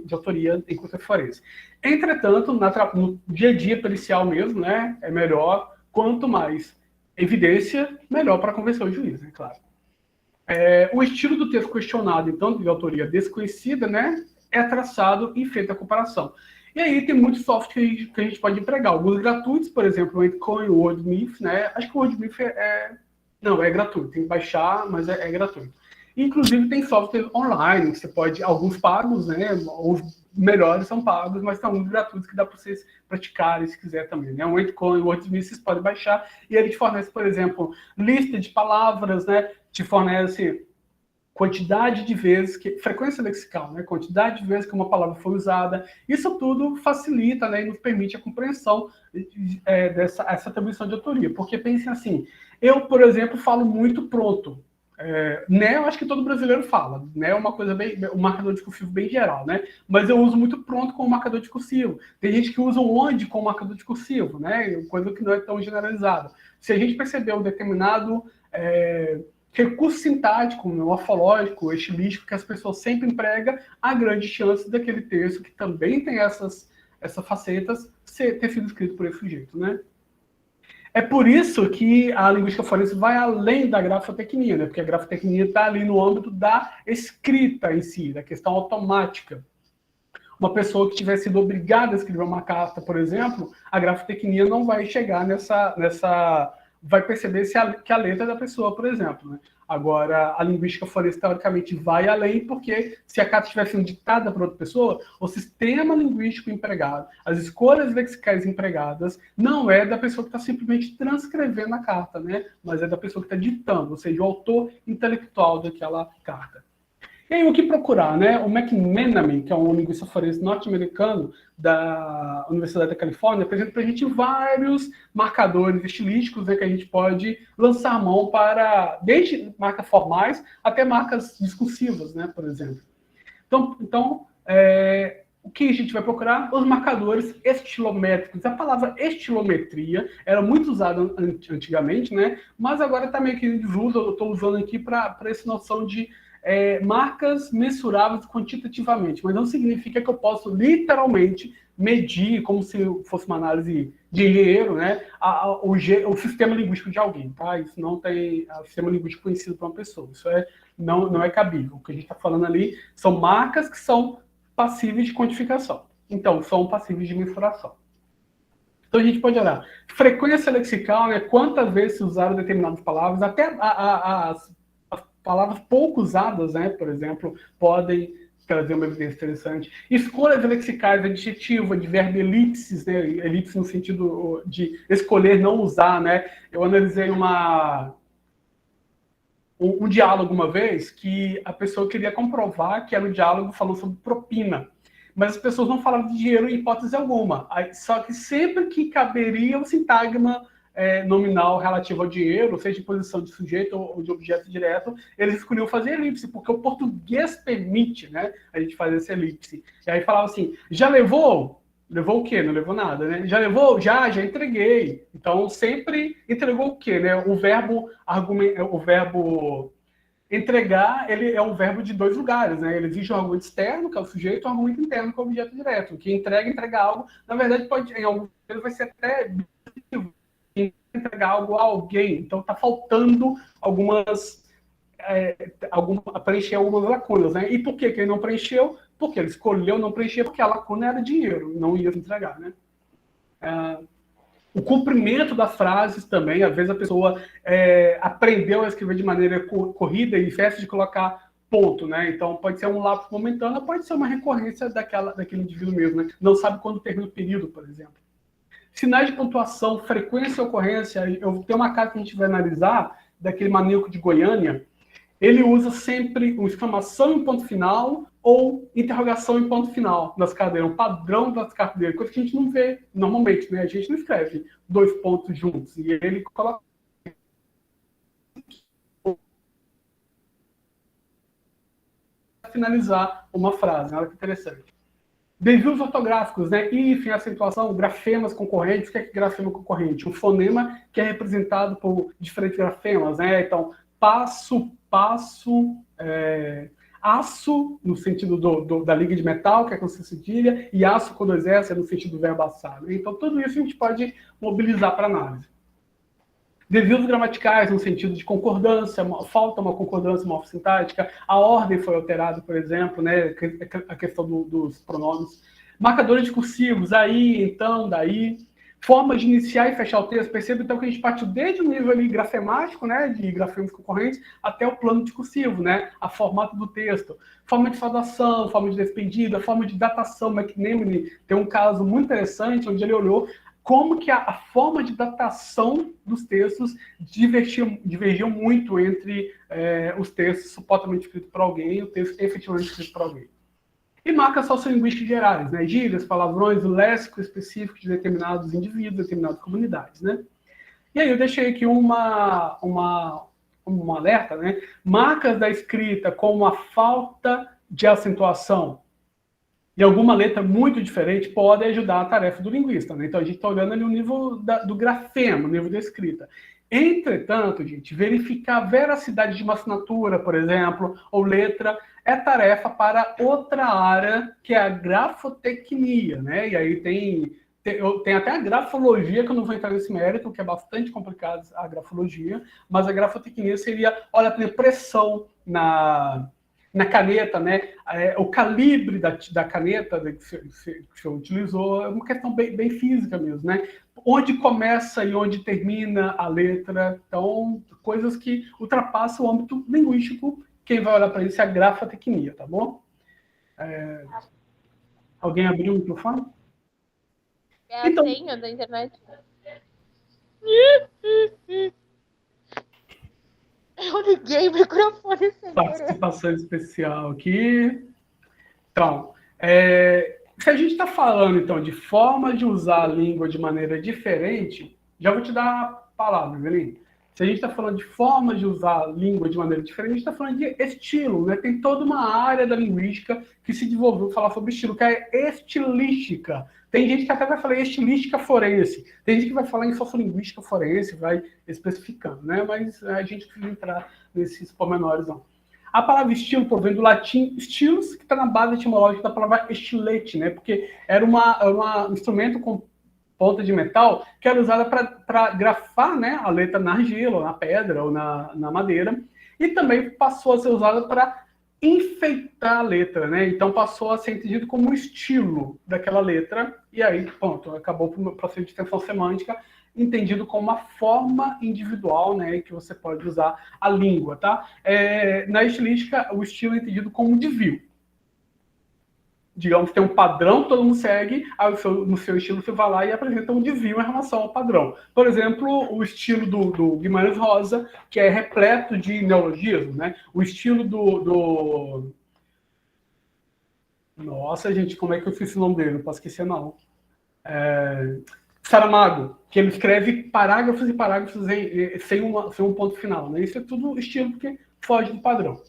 de autoria em curso forense. Entretanto, no dia a dia pericial mesmo, né, é melhor, quanto mais evidência, melhor para convencer o juiz, é claro. O estilo do texto questionado, então, de autoria desconhecida, né, é traçado e feita a comparação. E aí tem muitos softwares que a gente pode empregar. Alguns gratuitos, por exemplo, o Endcoin, o Wordsmith, né? Acho que o Wordsmith não, é gratuito, tem que baixar, mas é gratuito. Inclusive tem software online, você pode, alguns pagos, né? Os melhores são pagos, mas tem alguns gratuitos que dá para vocês praticarem se quiser também, né? O Endcoin, o Wordsmith, vocês podem baixar e ele te fornece, por exemplo, lista de palavras, né? Te fornece quantidade de vezes, frequência lexical, né? Quantidade de vezes que uma palavra foi usada. Isso tudo facilita, né, e nos permite a compreensão dessa atribuição de autoria. Porque pensem assim, eu, por exemplo, falo muito pronto. Né, eu acho que todo brasileiro fala. Né, é uma coisa um marcador discursivo bem geral, né? Mas eu uso muito pronto como marcador discursivo. Tem gente que usa o onde como marcador discursivo, né? Coisa que não é tão generalizada. Se a gente perceber um determinado recurso sintático, morfológico, estilístico, que as pessoas sempre empregam, há grande chance daquele texto, que também tem essas facetas, ter sido escrito por esse sujeito, né? É por isso que a linguística forense vai além da grafotecnia, né? Porque a grafotecnia está ali no âmbito da escrita em si, da questão automática. Uma pessoa que tiver sido obrigada a escrever uma carta, por exemplo, a grafotecnia não vai chegar vai perceber que a letra é da pessoa, por exemplo. Né? Agora, a linguística forense, teoricamente, vai além, porque se a carta estiver sendo ditada por outra pessoa, o sistema linguístico empregado, as escolhas lexicais empregadas, não é da pessoa que está simplesmente transcrevendo a carta, né? Mas é da pessoa que está ditando, ou seja, o autor intelectual daquela carta. E aí, o que procurar, né? O McManamy, que é um linguista forense norte-americano da Universidade da Califórnia, apresenta para a gente vários marcadores estilísticos, né, que a gente pode lançar a mão para, desde marcas formais até marcas discursivas, né, por exemplo. Então o que a gente vai procurar? Os marcadores estilométricos. A palavra estilometria era muito usada antigamente, né? Mas agora está meio que em desuso. Eu estou usando aqui para essa noção de marcas mensuráveis quantitativamente, mas não significa que eu posso literalmente medir, como se fosse uma análise de engenheiro, né, o sistema linguístico de alguém, tá? Isso não tem o sistema linguístico conhecido para uma pessoa. Isso é não é cabível. O que a gente está falando ali são marcas que são passíveis de quantificação. Então, são passíveis de mensuração. Então, a gente pode olhar frequência lexical, né? Quantas vezes se usaram determinadas palavras, até as palavras pouco usadas, né? Por exemplo, podem trazer uma evidência interessante. Escolhas lexicais, adjetivo, advérbio, elipses, né? Elipse no sentido de escolher, não usar, né? Eu analisei um diálogo uma vez que a pessoa queria comprovar que era um diálogo falando sobre propina. Mas as pessoas não falavam de dinheiro em hipótese alguma. Só que sempre que caberia o sintagma nominal relativo ao dinheiro, seja de posição de sujeito ou de objeto direto, eles escolhiam fazer elipse, porque o português permite, né, a gente fazer essa elipse. E aí falava assim, já levou? Levou o quê? Não levou nada, né? Já levou? Já entreguei. Então, sempre entregou o quê, né? O verbo entregar, ele é um verbo de dois lugares, né? Ele exige um argumento externo, que é o sujeito, e um argumento interno, que é o objeto direto. Quem entrega algo, na verdade, em alguns casos vai ser até entregar algo a alguém. Então, está faltando preencher algumas lacunas, né? E por que ele não preencheu? Porque ele escolheu não preencher, porque a lacuna era dinheiro, não ia se entregar, né? O cumprimento das frases também, às vezes a pessoa aprendeu a escrever de maneira corrida e festa de colocar ponto, né? Então pode ser um lapso momentâneo, pode ser uma recorrência daquele indivíduo mesmo, né? Não sabe quando termina o período, por exemplo. Sinais de pontuação, frequência e ocorrência, eu tenho uma carta que a gente vai analisar, daquele maníaco de Goiânia, ele usa sempre uma exclamação em ponto final ou interrogação em ponto final nas cadeiras, um padrão das cartas dele, coisa que a gente não vê normalmente, né? A gente não escreve dois pontos juntos, e ele coloca finalizar uma frase, olha que interessante. Desvios ortográficos, né? Hífen, acentuação, grafemas concorrentes. O que é grafema concorrente? Um fonema que é representado por diferentes grafemas, né? Então, passo, aço, no sentido da liga de metal, que é com cedilha, e aço com dois S, no sentido do verbo assar. Então, tudo isso a gente pode mobilizar para análise. Desvios gramaticais, no sentido de concordância, falta uma concordância morfossintática, a ordem foi alterada, por exemplo, né, a questão dos pronomes. Marcadores discursivos, aí, então, daí. Formas de iniciar e fechar o texto. Perceba, então, que a gente partiu desde o nível ali grafemático, né, de grafemas concorrentes, até o plano discursivo, né, a formato do texto. Forma de saudação, forma de despedida, forma de datação. McNamee tem um caso muito interessante, onde ele olhou como que a forma de datação dos textos divergiam muito entre os textos supostamente escritos por alguém e o texto efetivamente escrito por alguém. E marcas sociolinguísticas gerais, né? Gírias, palavrões, o léxico específico de determinados indivíduos, determinadas comunidades, né? E aí eu deixei aqui um alerta, né? Marcas da escrita como a falta de acentuação e alguma letra muito diferente pode ajudar a tarefa do linguista, né? Então a gente está olhando ali o nível do grafema, o nível da escrita. Entretanto, gente, verificar a veracidade de uma assinatura, por exemplo, ou letra, é tarefa para outra área, que é a grafotecnia, né? E aí tem até a grafologia, que eu não vou entrar nesse mérito, que é bastante complicado a grafologia, mas a grafotecnia seria, olha, pressão na caneta, né? O calibre da caneta que você utilizou é uma questão bem física mesmo, né? Onde começa e onde termina a letra. Então, coisas que ultrapassam o âmbito linguístico. Quem vai olhar para isso é a grafotecnia, tá bom? Alguém abriu o microfone? É a senha da internet. Eu liguei o microfone sem participação especial aqui. Então, se a gente está falando, então, de forma de usar a língua de maneira diferente, já vou te dar a palavra, Evelyn. Se a gente está falando de forma de usar a língua de maneira diferente, a gente está falando de estilo, né? Tem toda uma área da linguística que se desenvolveu falar sobre estilo, que é estilística. Tem gente que até vai falar estilística forense. Tem gente que vai falar em sociolinguística forense, vai especificando, né? Mas a gente não precisa entrar nesses pormenores, não. A palavra estilo provém do latim stilus, que está na base etimológica da palavra estilete, né? Porque era um instrumento com ponta de metal que era usada para grafar, né, a letra na argila, ou na pedra, ou na madeira. E também passou a ser usada para enfeitar a letra, né? Então passou a ser entendido como um estilo daquela letra, e aí, pronto, acabou o processo de extensão semântica, entendido como uma forma individual, né, que você pode usar a língua, tá? Na estilística, o estilo é entendido como um desvio. Digamos, tem um padrão que todo mundo segue, aí no seu estilo você vai lá e apresenta um desvio em relação ao padrão. Por exemplo, o estilo do Guimarães Rosa, que é repleto de neologismos, né? O estilo Nossa, gente, como é que eu fiz o nome dele? Não posso esquecer, não. Saramago, que ele escreve parágrafos e parágrafos sem um ponto final, né? Isso é tudo estilo porque foge do padrão.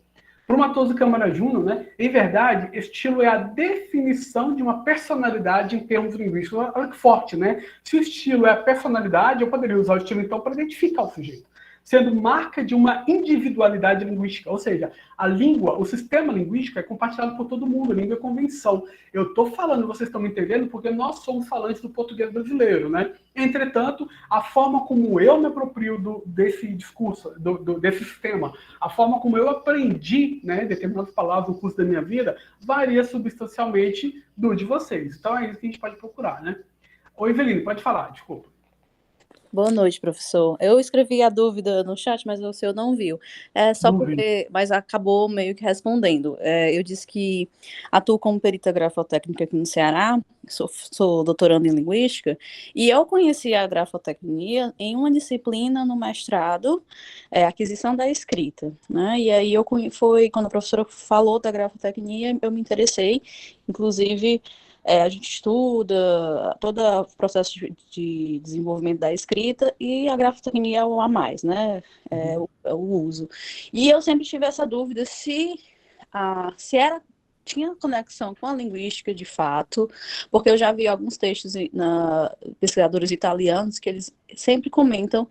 Para o Matoso Câmara Júnior, né, em verdade, estilo é a definição de uma personalidade em termos linguísticos. Olha que forte, né? Se o estilo é a personalidade, eu poderia usar o estilo, então, para identificar o sujeito, sendo marca de uma individualidade linguística. Ou seja, a língua, o sistema linguístico é compartilhado por todo mundo, a língua é convenção. Eu estou falando, vocês estão me entendendo, porque nós somos falantes do português brasileiro, né? Entretanto, a forma como eu me aproprio desse discurso, desse sistema, a forma como eu aprendi, né, determinadas palavras no curso da minha vida, varia substancialmente do de vocês. Então é isso que a gente pode procurar, né? Oi, Eveline, pode falar, desculpa. Boa noite, professor. Eu escrevi a dúvida no chat, mas o senhor não viu. Só porque, mas acabou meio que respondendo. Eu disse que atuo como perita grafotécnica aqui no Ceará, sou doutorando em linguística, e eu conheci a grafotecnia em uma disciplina no mestrado, aquisição da escrita, né? E aí foi quando a professora falou da grafotecnia, eu me interessei, inclusive. A gente estuda todo o processo de desenvolvimento da escrita e a grafotecnia é o a mais, né? O uso. E eu sempre tive essa dúvida se tinha conexão com a linguística de fato, porque eu já vi alguns textos pesquisadores italianos que eles sempre comentam,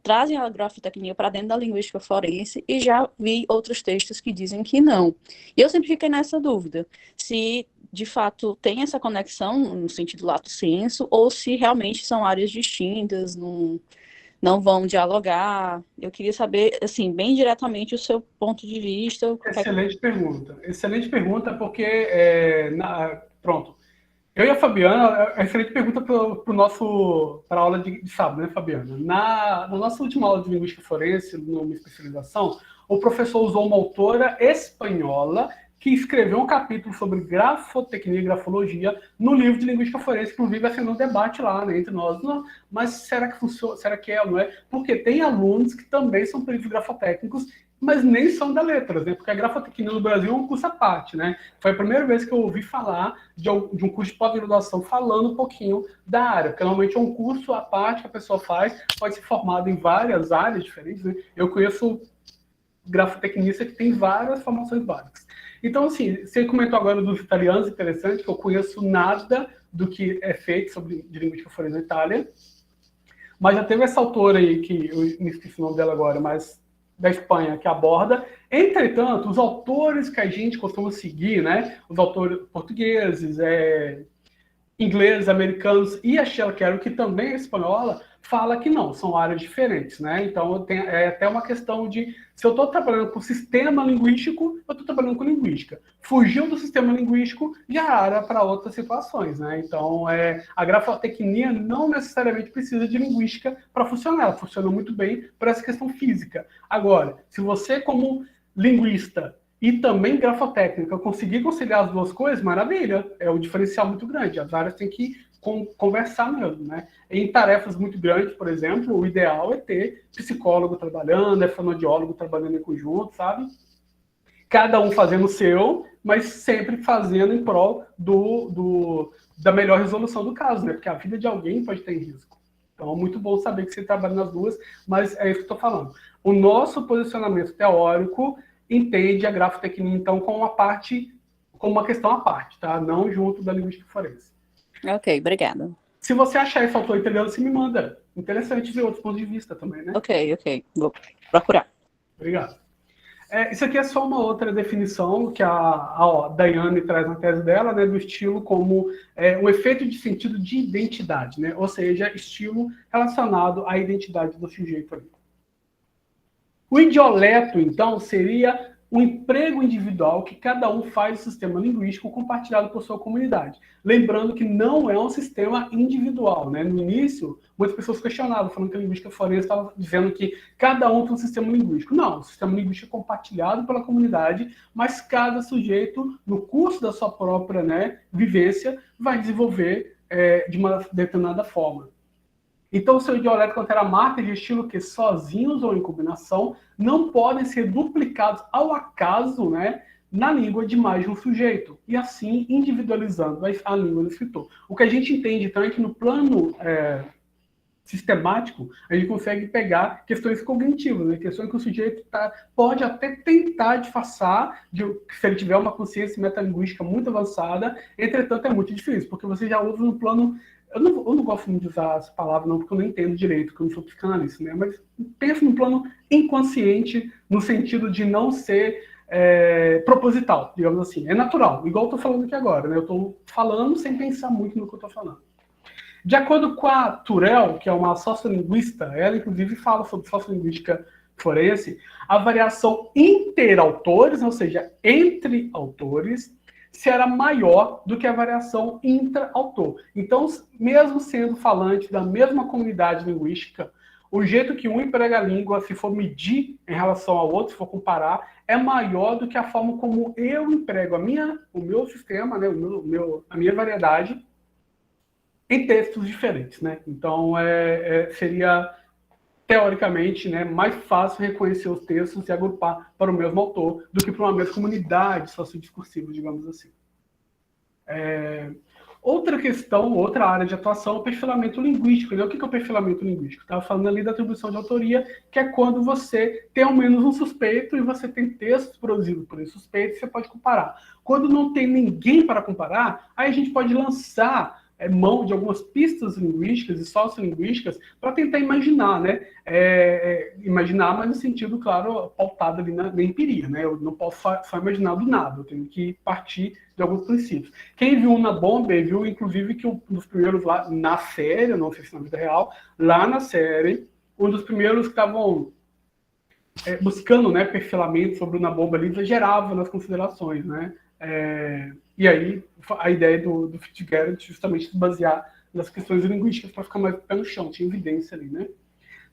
trazem a grafotecnia para dentro da linguística forense, e já vi outros textos que dizem que não. E eu sempre fiquei nessa dúvida, se de fato tem essa conexão no sentido lato sensu, ou se realmente são áreas distintas, não vão dialogar. Eu queria saber, assim, bem diretamente o seu ponto de vista. Excelente pergunta, porque, pronto, eu e a Fabiana, excelente pergunta para a aula de sábado, né, Fabiana? Na nossa última aula de linguística forense, numa especialização, o professor usou uma autora espanhola que escreveu um capítulo sobre grafotecnia e grafologia no livro de linguística forense, inclusive vai sendo um debate lá, né, entre nós. Não, mas será que funciona? Será que é ou não é? Porque tem alunos que também são peritos grafotécnicos, mas nem são da letras, né? Porque a grafotecnia no Brasil é um curso à parte, né? Foi a primeira vez que eu ouvi falar de um curso de pós-graduação falando um pouquinho da área, porque normalmente é um curso à parte que a pessoa faz, pode ser formado em várias áreas diferentes, né? Eu conheço grafotecnista que tem várias formações básicas. Então, assim, você comentou agora dos italianos, interessante, que eu conheço nada do que é feito de linguística forense na Itália, mas já teve essa autora aí, que eu me esqueci o nome dela agora, mas da Espanha, que aborda. Entretanto, os autores que a gente costuma seguir, né, os autores portugueses, ingleses, americanos, e a Sheila Carroll, que também é espanhola, fala que não, são áreas diferentes, né? Então, é até uma questão de, se eu estou trabalhando com sistema linguístico, eu estou trabalhando com linguística. Fugiu do sistema linguístico, já era para outras situações, né? Então, a grafotecnia não necessariamente precisa de linguística para funcionar, ela funciona muito bem para essa questão física. Agora, se você, como linguista e também grafotécnica, conseguir conciliar as duas coisas, maravilha, é um diferencial muito grande. As áreas têm que conversar mesmo, né? Em tarefas muito grandes, por exemplo, o ideal é ter psicólogo trabalhando, fonoaudiólogo trabalhando em conjunto, sabe? Cada um fazendo o seu, mas sempre fazendo em prol da melhor resolução do caso, né? Porque a vida de alguém pode ter em risco. Então, é muito bom saber que você trabalha nas duas, mas é isso que eu estou falando. O nosso posicionamento teórico entende a grafotecnia, então, como uma questão à parte, tá? Não junto da linguística forense. Ok, obrigada. Se você achar esse autor italiano, você me manda. Interessante ver outros pontos de vista também, né? Ok. Vou procurar. Obrigado. Isso aqui é só uma outra definição que a Daiane traz na tese dela, né, do estilo como um efeito de sentido de identidade, né? Ou seja, estilo relacionado à identidade do sujeito ali. O idioleto, então, seria um emprego individual que cada um faz no sistema linguístico compartilhado por sua comunidade. Lembrando que não é um sistema individual, né? No início, muitas pessoas questionavam, falando que a linguística forense estava dizendo que cada um tem um sistema linguístico. Não, o sistema linguístico é compartilhado pela comunidade, mas cada sujeito, no curso da sua própria, né, vivência, vai desenvolver de uma determinada forma. Então, o seu idioleto contém marcas de estilo que, sozinhos ou em combinação, não podem ser duplicados ao acaso, né, na língua de mais de um sujeito, e assim individualizando a língua do escritor. O que a gente entende, então, é que no plano sistemático, a gente consegue pegar questões cognitivas, né? Questões que o sujeito pode até tentar disfarçar, se ele tiver uma consciência metalinguística muito avançada, entretanto, é muito difícil, porque você já usa no plano. Eu não gosto muito de usar essa palavra, não, porque eu não entendo direito, porque eu não sou psicanalista, né? Mas penso no plano inconsciente, no sentido de não ser proposital, digamos assim. É natural, igual eu estou falando aqui agora, né? Eu estou falando sem pensar muito no que eu estou falando. De acordo com a Turel, que é uma sociolinguista, ela inclusive fala sobre sociolinguística forense, a variação interautores, ou seja, entre autores, será maior do que a variação intra-autor. Então, mesmo sendo falante da mesma comunidade linguística, o jeito que um emprega a língua, se for medir em relação ao outro, se for comparar, é maior do que a forma como eu emprego o meu sistema, né, a minha variedade, em textos diferentes, né? Então, seria, teoricamente, né, mais fácil reconhecer os textos e agrupar para o mesmo autor do que para uma mesma comunidade sociodiscursiva, digamos assim. Outra questão, outra área de atuação é o perfilamento linguístico. Né? O que é o perfilamento linguístico? Estava falando ali da atribuição de autoria, que é quando você tem ao menos um suspeito e você tem textos produzidos por esse suspeito, você pode comparar. Quando não tem ninguém para comparar, aí a gente pode lançar mão de algumas pistas linguísticas e sociolinguísticas para tentar imaginar, né? Imaginar, mas no sentido, claro, pautado ali na empiria, né? Eu não posso só imaginar do nada, eu tenho que partir de alguns princípios. Quem viu na Bomba viu, inclusive, que um dos primeiros lá na série, não sei se na vida real, lá na série, um dos primeiros que estavam buscando, né, perfilamento sobre o Nabomba ali, exagerava nas considerações, né? E aí, a ideia do Fitzgerald justamente se basear nas questões linguísticas para ficar mais pé no chão, tinha evidência ali, né?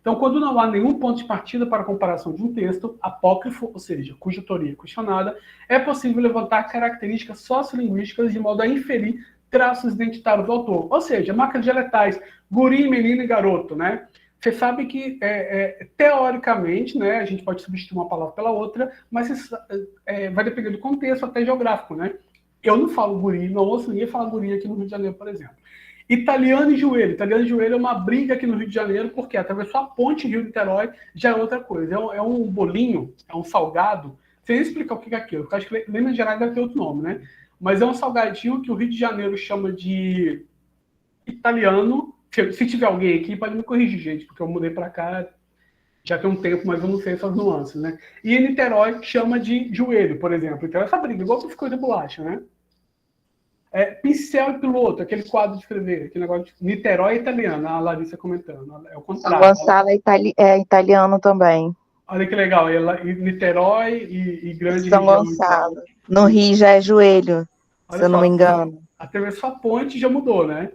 Então, quando não há nenhum ponto de partida para a comparação de um texto apócrifo, ou seja, cuja autoria é questionada, é possível levantar características sociolinguísticas de modo a inferir traços identitários do autor. Ou seja, marcas dialetais, guri, menino e garoto, né? Você sabe que, teoricamente, né, a gente pode substituir uma palavra pela outra, mas isso, vai depender do contexto, até geográfico, né? Eu não falo guri, não ouço ninguém falar guri aqui no Rio de Janeiro, por exemplo. Italiano e joelho. Italiano e joelho é uma briga aqui no Rio de Janeiro, porque atravessou a ponte Rio-Niterói já é outra coisa. É um bolinho, é um salgado. Sem explicar o que é aquilo, porque acho que Minas Gerais deve ter outro nome, né? Mas é um salgadinho que o Rio de Janeiro chama de italiano. Se tiver alguém aqui, pode me corrigir, gente, porque eu mudei para cá já tem um tempo, mas eu não sei essas nuances, né? E em Niterói chama de joelho, por exemplo. Então essa briga, igual que ficou de bolacha, né? Pincel e piloto, aquele quadro de escrever, aquele negócio de Niterói é italiano, a Larissa comentando. É o contrário. São Gonçalo é italiano também. Olha que legal, e Niterói e grande São região. Gonçalo. No Rio já é joelho, Olha se eu não me engano. Atravessou a ponte já mudou, né?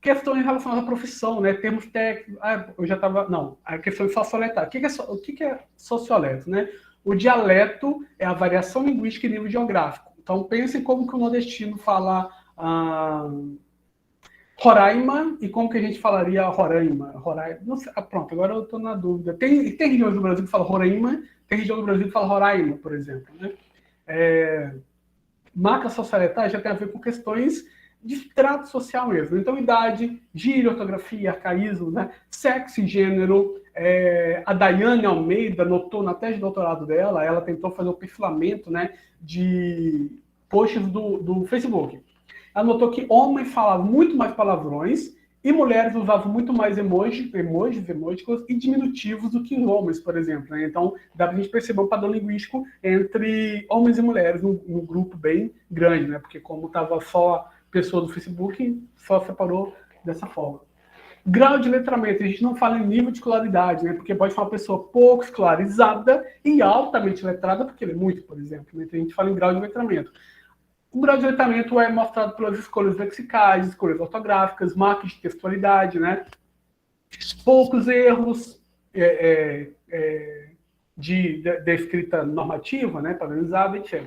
Questão em relação à profissão, né? Termos técnicos. Eu já estava. Não, a questão de socioletal. O que é socioleto, né? O dialeto é a variação linguística e nível geográfico. Então, pensem como que o nordestino fala Roraima e como que a gente falaria Roraima. Não sei, pronto, agora eu estou na dúvida. Tem regiões do Brasil que falam Roraima, tem região do Brasil que fala Roraima, por exemplo. Né? Marcas socioletais já tem a ver com questões de extrato social mesmo. Então, idade, gíria, ortografia, arcaísmo, né? Sexo e gênero. A Daiane Almeida notou na tese de doutorado dela, ela tentou fazer o perfilamento, né, de posts do Facebook. Ela notou que homens falavam muito mais palavrões e mulheres usavam muito mais emojis e diminutivos do que homens, por exemplo. Né? Então, dá pra gente perceber um padrão linguístico entre homens e mulheres num grupo bem grande, né? Porque como estava só pessoa do Facebook, só separou dessa forma. Grau de letramento, a gente não fala em nível de escolaridade, né? Porque pode ser uma pessoa pouco escolarizada e altamente letrada, porque ele é muito, por exemplo, né? Então a gente fala em grau de letramento. O grau de letramento é mostrado pelas escolhas lexicais, escolhas ortográficas, marcas de textualidade, né? Poucos erros de escrita normativa, né? Padronizada, etc.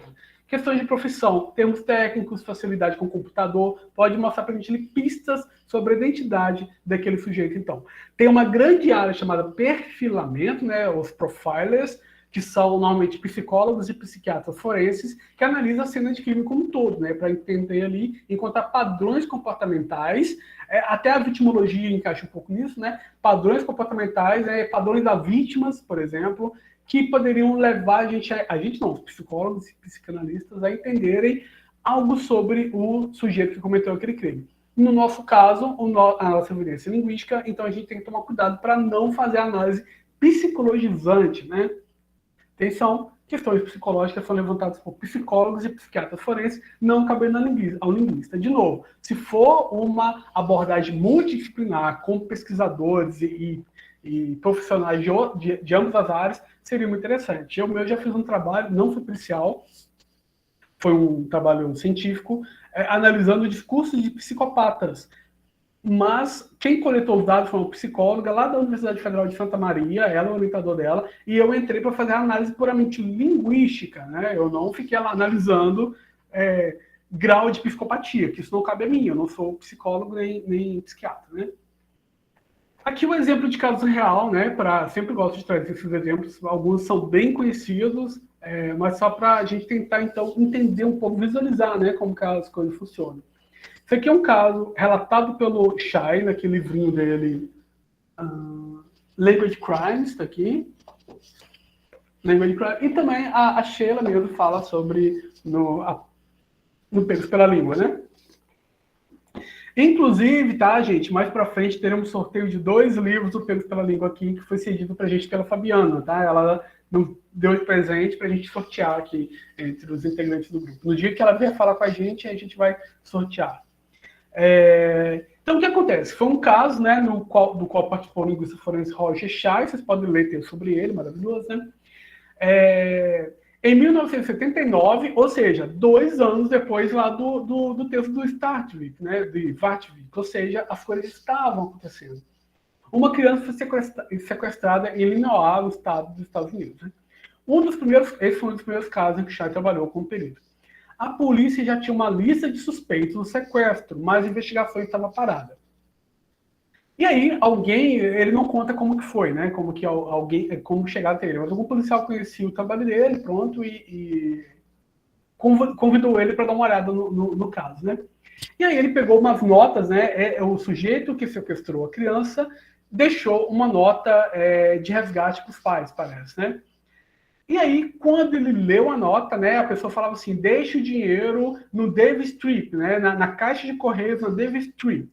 Questões de profissão, termos técnicos, facilidade com o computador, pode mostrar para a gente pistas sobre a identidade daquele sujeito. Então, tem uma grande área chamada perfilamento, né, os profilers, que são normalmente psicólogos e psiquiatras forenses, que analisam a cena de crime como um todo, né, para entender ali, encontrar padrões comportamentais, até a vitimologia encaixa um pouco nisso, né, padrões comportamentais, padrões das vítimas, por exemplo, que poderiam levar a gente não, os psicólogos e psicanalistas, a entenderem algo sobre o sujeito que cometeu aquele crime. No nosso caso, a nossa evidência linguística, então a gente tem que tomar cuidado para não fazer análise psicologizante, né? Atenção, questões psicológicas são levantadas por psicólogos e psiquiatras forenses, não cabendo ao linguista. De novo, se for uma abordagem multidisciplinar com pesquisadores e profissionais de ambas as áreas, seria muito interessante. Eu já fiz um trabalho, não foi pericial, foi um trabalho científico, analisando discursos de psicopatas. Mas quem coletou os dados foi uma psicóloga lá da Universidade Federal de Santa Maria, ela é o orientador dela, e eu entrei para fazer a análise puramente linguística, né? Eu não fiquei lá analisando grau de psicopatia, que isso não cabe a mim, eu não sou psicólogo nem psiquiatra, né? Aqui um exemplo de caso real, né? Sempre gosto de trazer esses exemplos, alguns são bem conhecidos, mas só para a gente tentar, então, entender um pouco, visualizar, né, como que as coisas funcionam. Isso aqui é um caso relatado pelo Shai, naquele livrinho dele, Language Crimes, está aqui. Language Crimes. E também a Sheila mesmo fala sobre no Pegos pela Língua, né? Inclusive, tá, gente, mais pra frente teremos sorteio de 2 livros do Pegos pela Língua aqui, que foi cedido pra gente pela Fabiana, tá? Ela nos deu de presente pra gente sortear aqui entre os integrantes do grupo. No dia que ela vier falar com a gente vai sortear. Então, o que acontece? Foi um caso, né, do qual participou o linguista forense Roger Shai, vocês podem ler texto sobre ele, maravilhoso, né? Em 1979, ou seja, 2 anos depois lá do texto do Startvik, né, de Vartvik, ou seja, as coisas estavam acontecendo. Uma criança foi sequestrada em Illinois, no estado dos Estados Unidos. Né? Esse foi um dos primeiros casos em que Shai trabalhou como perito. A polícia já tinha uma lista de suspeitos do sequestro, mas a investigação estava parada. E aí, ele não conta como que foi, né? Como chegar até ele. Mas algum policial conhecia o trabalho dele, pronto, e convidou ele para dar uma olhada no caso, né? E aí ele pegou umas notas, né? O sujeito que sequestrou a criança deixou uma nota de resgate para os pais, parece, né? E aí, quando ele leu a nota, né, a pessoa falava assim, deixe o dinheiro no Davis Strip, né, na caixa de correios na Davis Strip,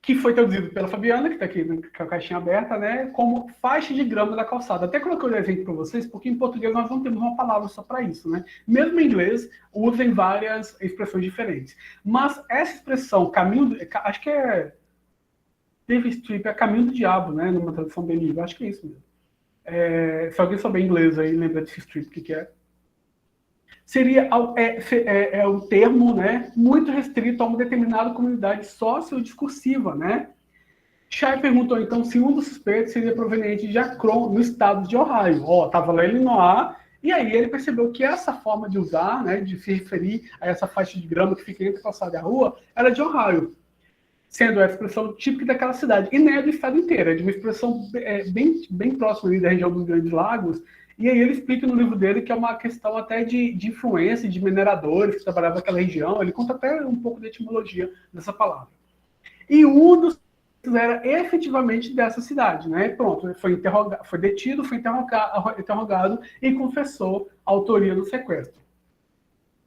que foi traduzido pela Fabiana, que está aqui com a caixinha aberta, né, como faixa de grama da calçada. Até coloquei o exemplo para vocês, porque em português nós não temos uma palavra só para isso, né? Mesmo em inglês, usam várias expressões diferentes. Mas essa expressão, acho que é Davis Strip, é caminho do diabo, né, numa tradução bem livre, acho que é isso mesmo. Se alguém souber inglês aí, lembra desse strip, o que é? Seria um termo, né, muito restrito a uma determinada comunidade sociodiscursiva, né? Shai perguntou, então, se um dos suspeitos seria proveniente de Akron, no estado de Ohio. Estava lá em Illinois, e aí ele percebeu que essa forma de usar, né, de se referir a essa faixa de grama que fica entre a calçada e a rua, era de Ohio, sendo a expressão típica daquela cidade, e nem é do estado inteiro, é de uma expressão bem próxima ali da região dos Grandes Lagos, e aí ele explica no livro dele que é uma questão até de influência de mineradores que trabalhavam naquela região, ele conta até um pouco da etimologia dessa palavra. E um dos era efetivamente dessa cidade, né? Pronto, foi detido, foi interrogado e confessou a autoria do sequestro.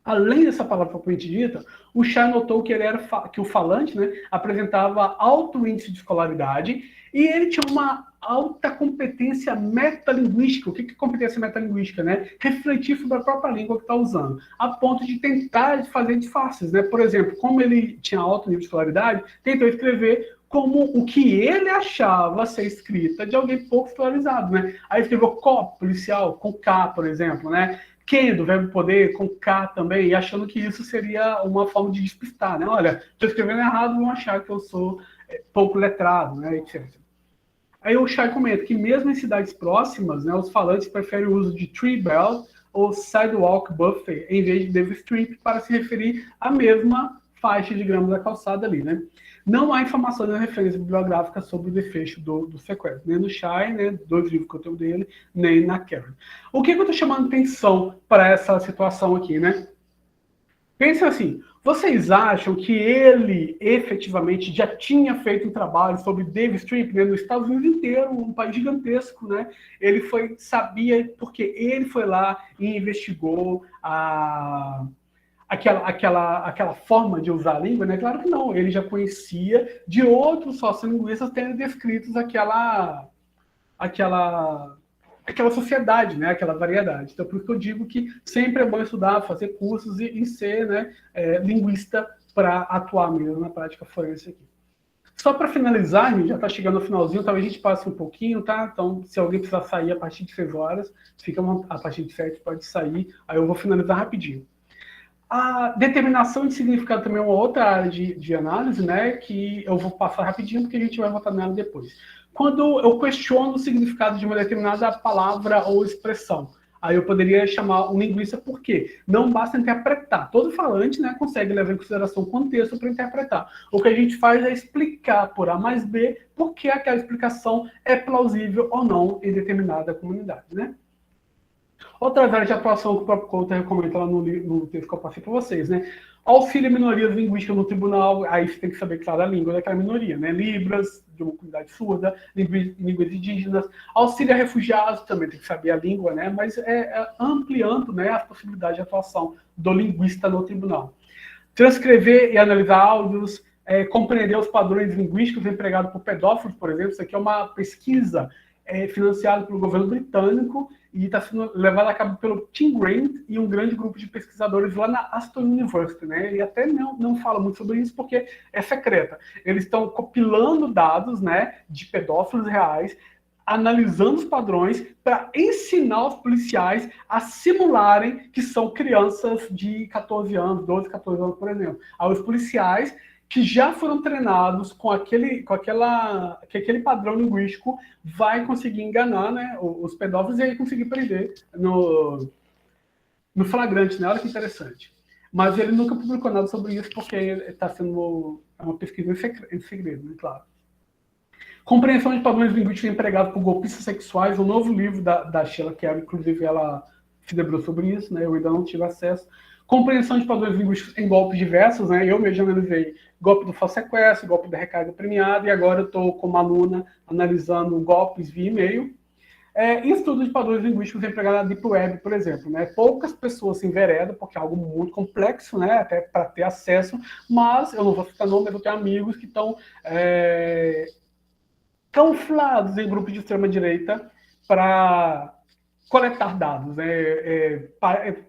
Além dessa palavra propriamente dita, o Shai notou que o falante, né, apresentava alto índice de escolaridade e ele tinha uma alta competência metalinguística. O que é competência metalinguística? Né? Refletir sobre a própria língua que está usando, a ponto de tentar fazer disfarces. Né? Por exemplo, como ele tinha alto nível de escolaridade, tentou escrever como o que ele achava ser escrita de alguém pouco escolarizado, né? Aí escreveu cop, policial, com K, por exemplo, né? Ken, do verbo poder, com K também, e achando que isso seria uma forma de despistar, né? Olha, estou escrevendo errado, vão achar que eu sou pouco letrado, né, etc. Aí o Shai comenta que mesmo em cidades próximas, né, os falantes preferem o uso de tree belt ou sidewalk buffer em vez de Dave Strip para se referir à mesma faixa de grama da calçada ali, né? Não há informações na referência bibliográfica sobre o desfecho do sequestro, nem no Shai, né, dois livros que eu tenho dele, nem na Karen. O que eu estou chamando atenção para essa situação aqui, né? Pensem assim, vocês acham que ele efetivamente já tinha feito um trabalho sobre Dave Strip, né, nos Estados Unidos inteiro, um país gigantesco, né? Ele sabia porque ele foi lá e investigou aquela forma de usar a língua, né? Claro que não, ele já conhecia de outros sociolinguistas tendo descritos aquela sociedade, né? Aquela variedade. Então, por isso que eu digo que sempre é bom estudar, fazer cursos e ser, né, linguista para atuar mesmo na prática forense aqui. Só para finalizar, a gente já está chegando no finalzinho, talvez a gente passe um pouquinho, tá? Então, se alguém precisar sair a partir de 6 horas, a partir de 7 pode sair, aí eu vou finalizar rapidinho. A determinação de significado também é uma outra área de análise, né, que eu vou passar rapidinho, porque a gente vai voltar nela depois. Quando eu questiono o significado de uma determinada palavra ou expressão, aí eu poderia chamar um linguista por quê? Não basta interpretar. Todo falante, né, consegue levar em consideração o contexto para interpretar. O que a gente faz é explicar por A mais B por que aquela explicação é plausível ou não em determinada comunidade, né? Outra área de atuação que o próprio Coulter recomenda lá no texto que eu passei para vocês, né? Auxílio a minorias linguísticas no tribunal, aí você tem que saber, claro, a língua daquela minoria, né? Libras, de uma comunidade surda, línguas indígenas. Auxílio a refugiados, também tem que saber a língua, né? Mas ampliando, né, as possibilidades de atuação do linguista no tribunal. Transcrever e analisar áudios, compreender os padrões linguísticos empregados por pedófilos, por exemplo. Isso aqui é uma pesquisa financiada pelo governo britânico e está sendo levada a cabo pelo Tim Grant e um grande grupo de pesquisadores lá na Aston University, né? E até não fala muito sobre isso porque é secreta. Eles estão compilando dados, né, de pedófilos reais, analisando os padrões para ensinar os policiais a simularem que são crianças de 14 anos, 12, 14 anos, por exemplo. Aí os policiais que já foram treinados com aquele padrão linguístico vai conseguir enganar, né, os pedófilos e aí conseguir prender no flagrante, né? Olha que interessante. Mas ele nunca publicou nada sobre isso porque está sendo uma pesquisa em segredo, né, claro. Compreensão de padrões linguísticos empregados por golpistas sexuais, um novo livro da Sheila Carey, inclusive ela se debruçou sobre isso, né? Eu ainda não tive acesso. Compreensão de padrões linguísticos em golpes diversos, né? Eu mesmo analisei golpe do falso sequestro, golpe da recarga premiada, e agora eu estou como aluna analisando golpes via e-mail. Estudo de padrões linguísticos empregados na Deep Web, por exemplo, né? Poucas pessoas se enveredam, porque é algo muito complexo, né? Até para ter acesso, mas eu não vou citar nome, eu tenho amigos que estão camuflados em grupos de extrema-direita para coletar dados, né?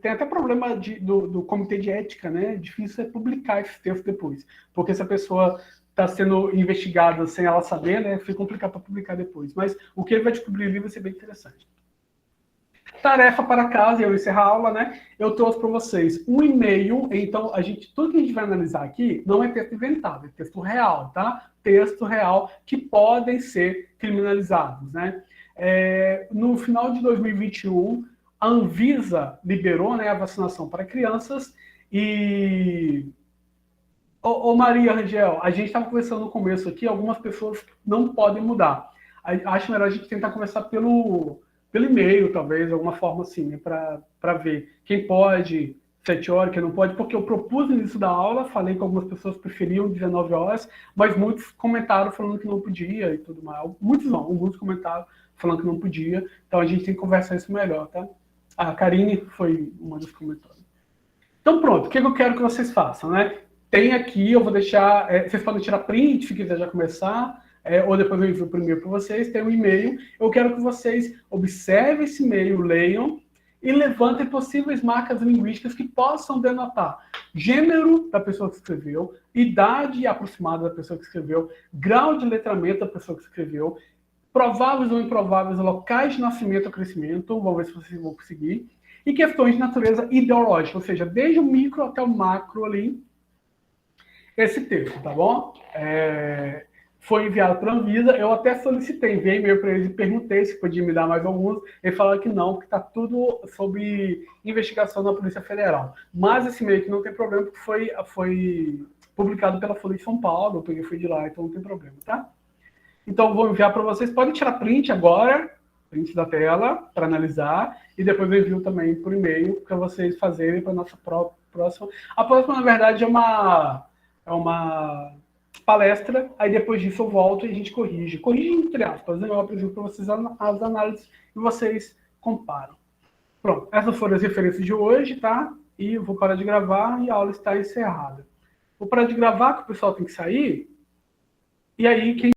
Tem até problema do comitê de ética, né? Difícil é publicar esse texto depois, porque se a pessoa está sendo investigada sem ela saber, né? Fica complicado para publicar depois. Mas o que ele vai descobrir ali vai ser bem interessante. Tarefa para casa, eu encerro a aula, né? Eu trouxe para vocês um e-mail, então tudo que a gente vai analisar aqui não é texto inventado, é texto real, tá? Texto real que podem ser criminalizados, né? No final de 2021, a Anvisa liberou, né, a vacinação para crianças e... Maria Rangel, a gente estava conversando no começo aqui, algumas pessoas não podem mudar. Acho melhor a gente tentar começar pelo e-mail, talvez, alguma forma assim, né, para ver quem pode, 7 horas, quem não pode, porque eu propus no início da aula, falei que algumas pessoas preferiam 19 horas, mas muitos comentaram falando que não podia e tudo mais. Muitos não, alguns comentaram falando que não podia, então a gente tem que conversar isso melhor, tá? A Karine foi uma dos comentários. Então pronto, o que eu quero que vocês façam, né? Tem aqui, eu vou deixar, vocês podem tirar print se quiser já começar, ou depois eu envio o primeiro para vocês, tem um e-mail. Eu quero que vocês observem esse e-mail, leiam e levantem possíveis marcas linguísticas que possam denotar gênero da pessoa que escreveu, idade aproximada da pessoa que escreveu, grau de letramento da pessoa que escreveu, prováveis ou improváveis locais de nascimento ou crescimento, vamos ver se vocês vão conseguir, e questões de natureza ideológica, ou seja, desde o micro até o macro ali, esse texto, tá bom? Foi enviado para a Anvisa, eu até solicitei, enviei e-mail para eles e perguntei se podia me dar mais alguns, eles falaram que não, que está tudo sob investigação da Polícia Federal. Mas esse e-mail que não tem problema, porque foi publicado pela Folha de São Paulo, eu peguei fui de lá, então não tem problema, tá? Então, vou enviar para vocês. Podem tirar print agora, print da tela, para analisar. E depois eu envio também por e-mail para vocês fazerem para a nossa próxima. A próxima, na verdade, é uma palestra. Aí depois disso eu volto e a gente corrige. Corrige entre aspas. Eu apresento para vocês as análises e vocês comparam. Pronto. Essas foram as referências de hoje, tá? E eu vou parar de gravar e a aula está encerrada. Vou parar de gravar, que o pessoal tem que sair. E aí, quem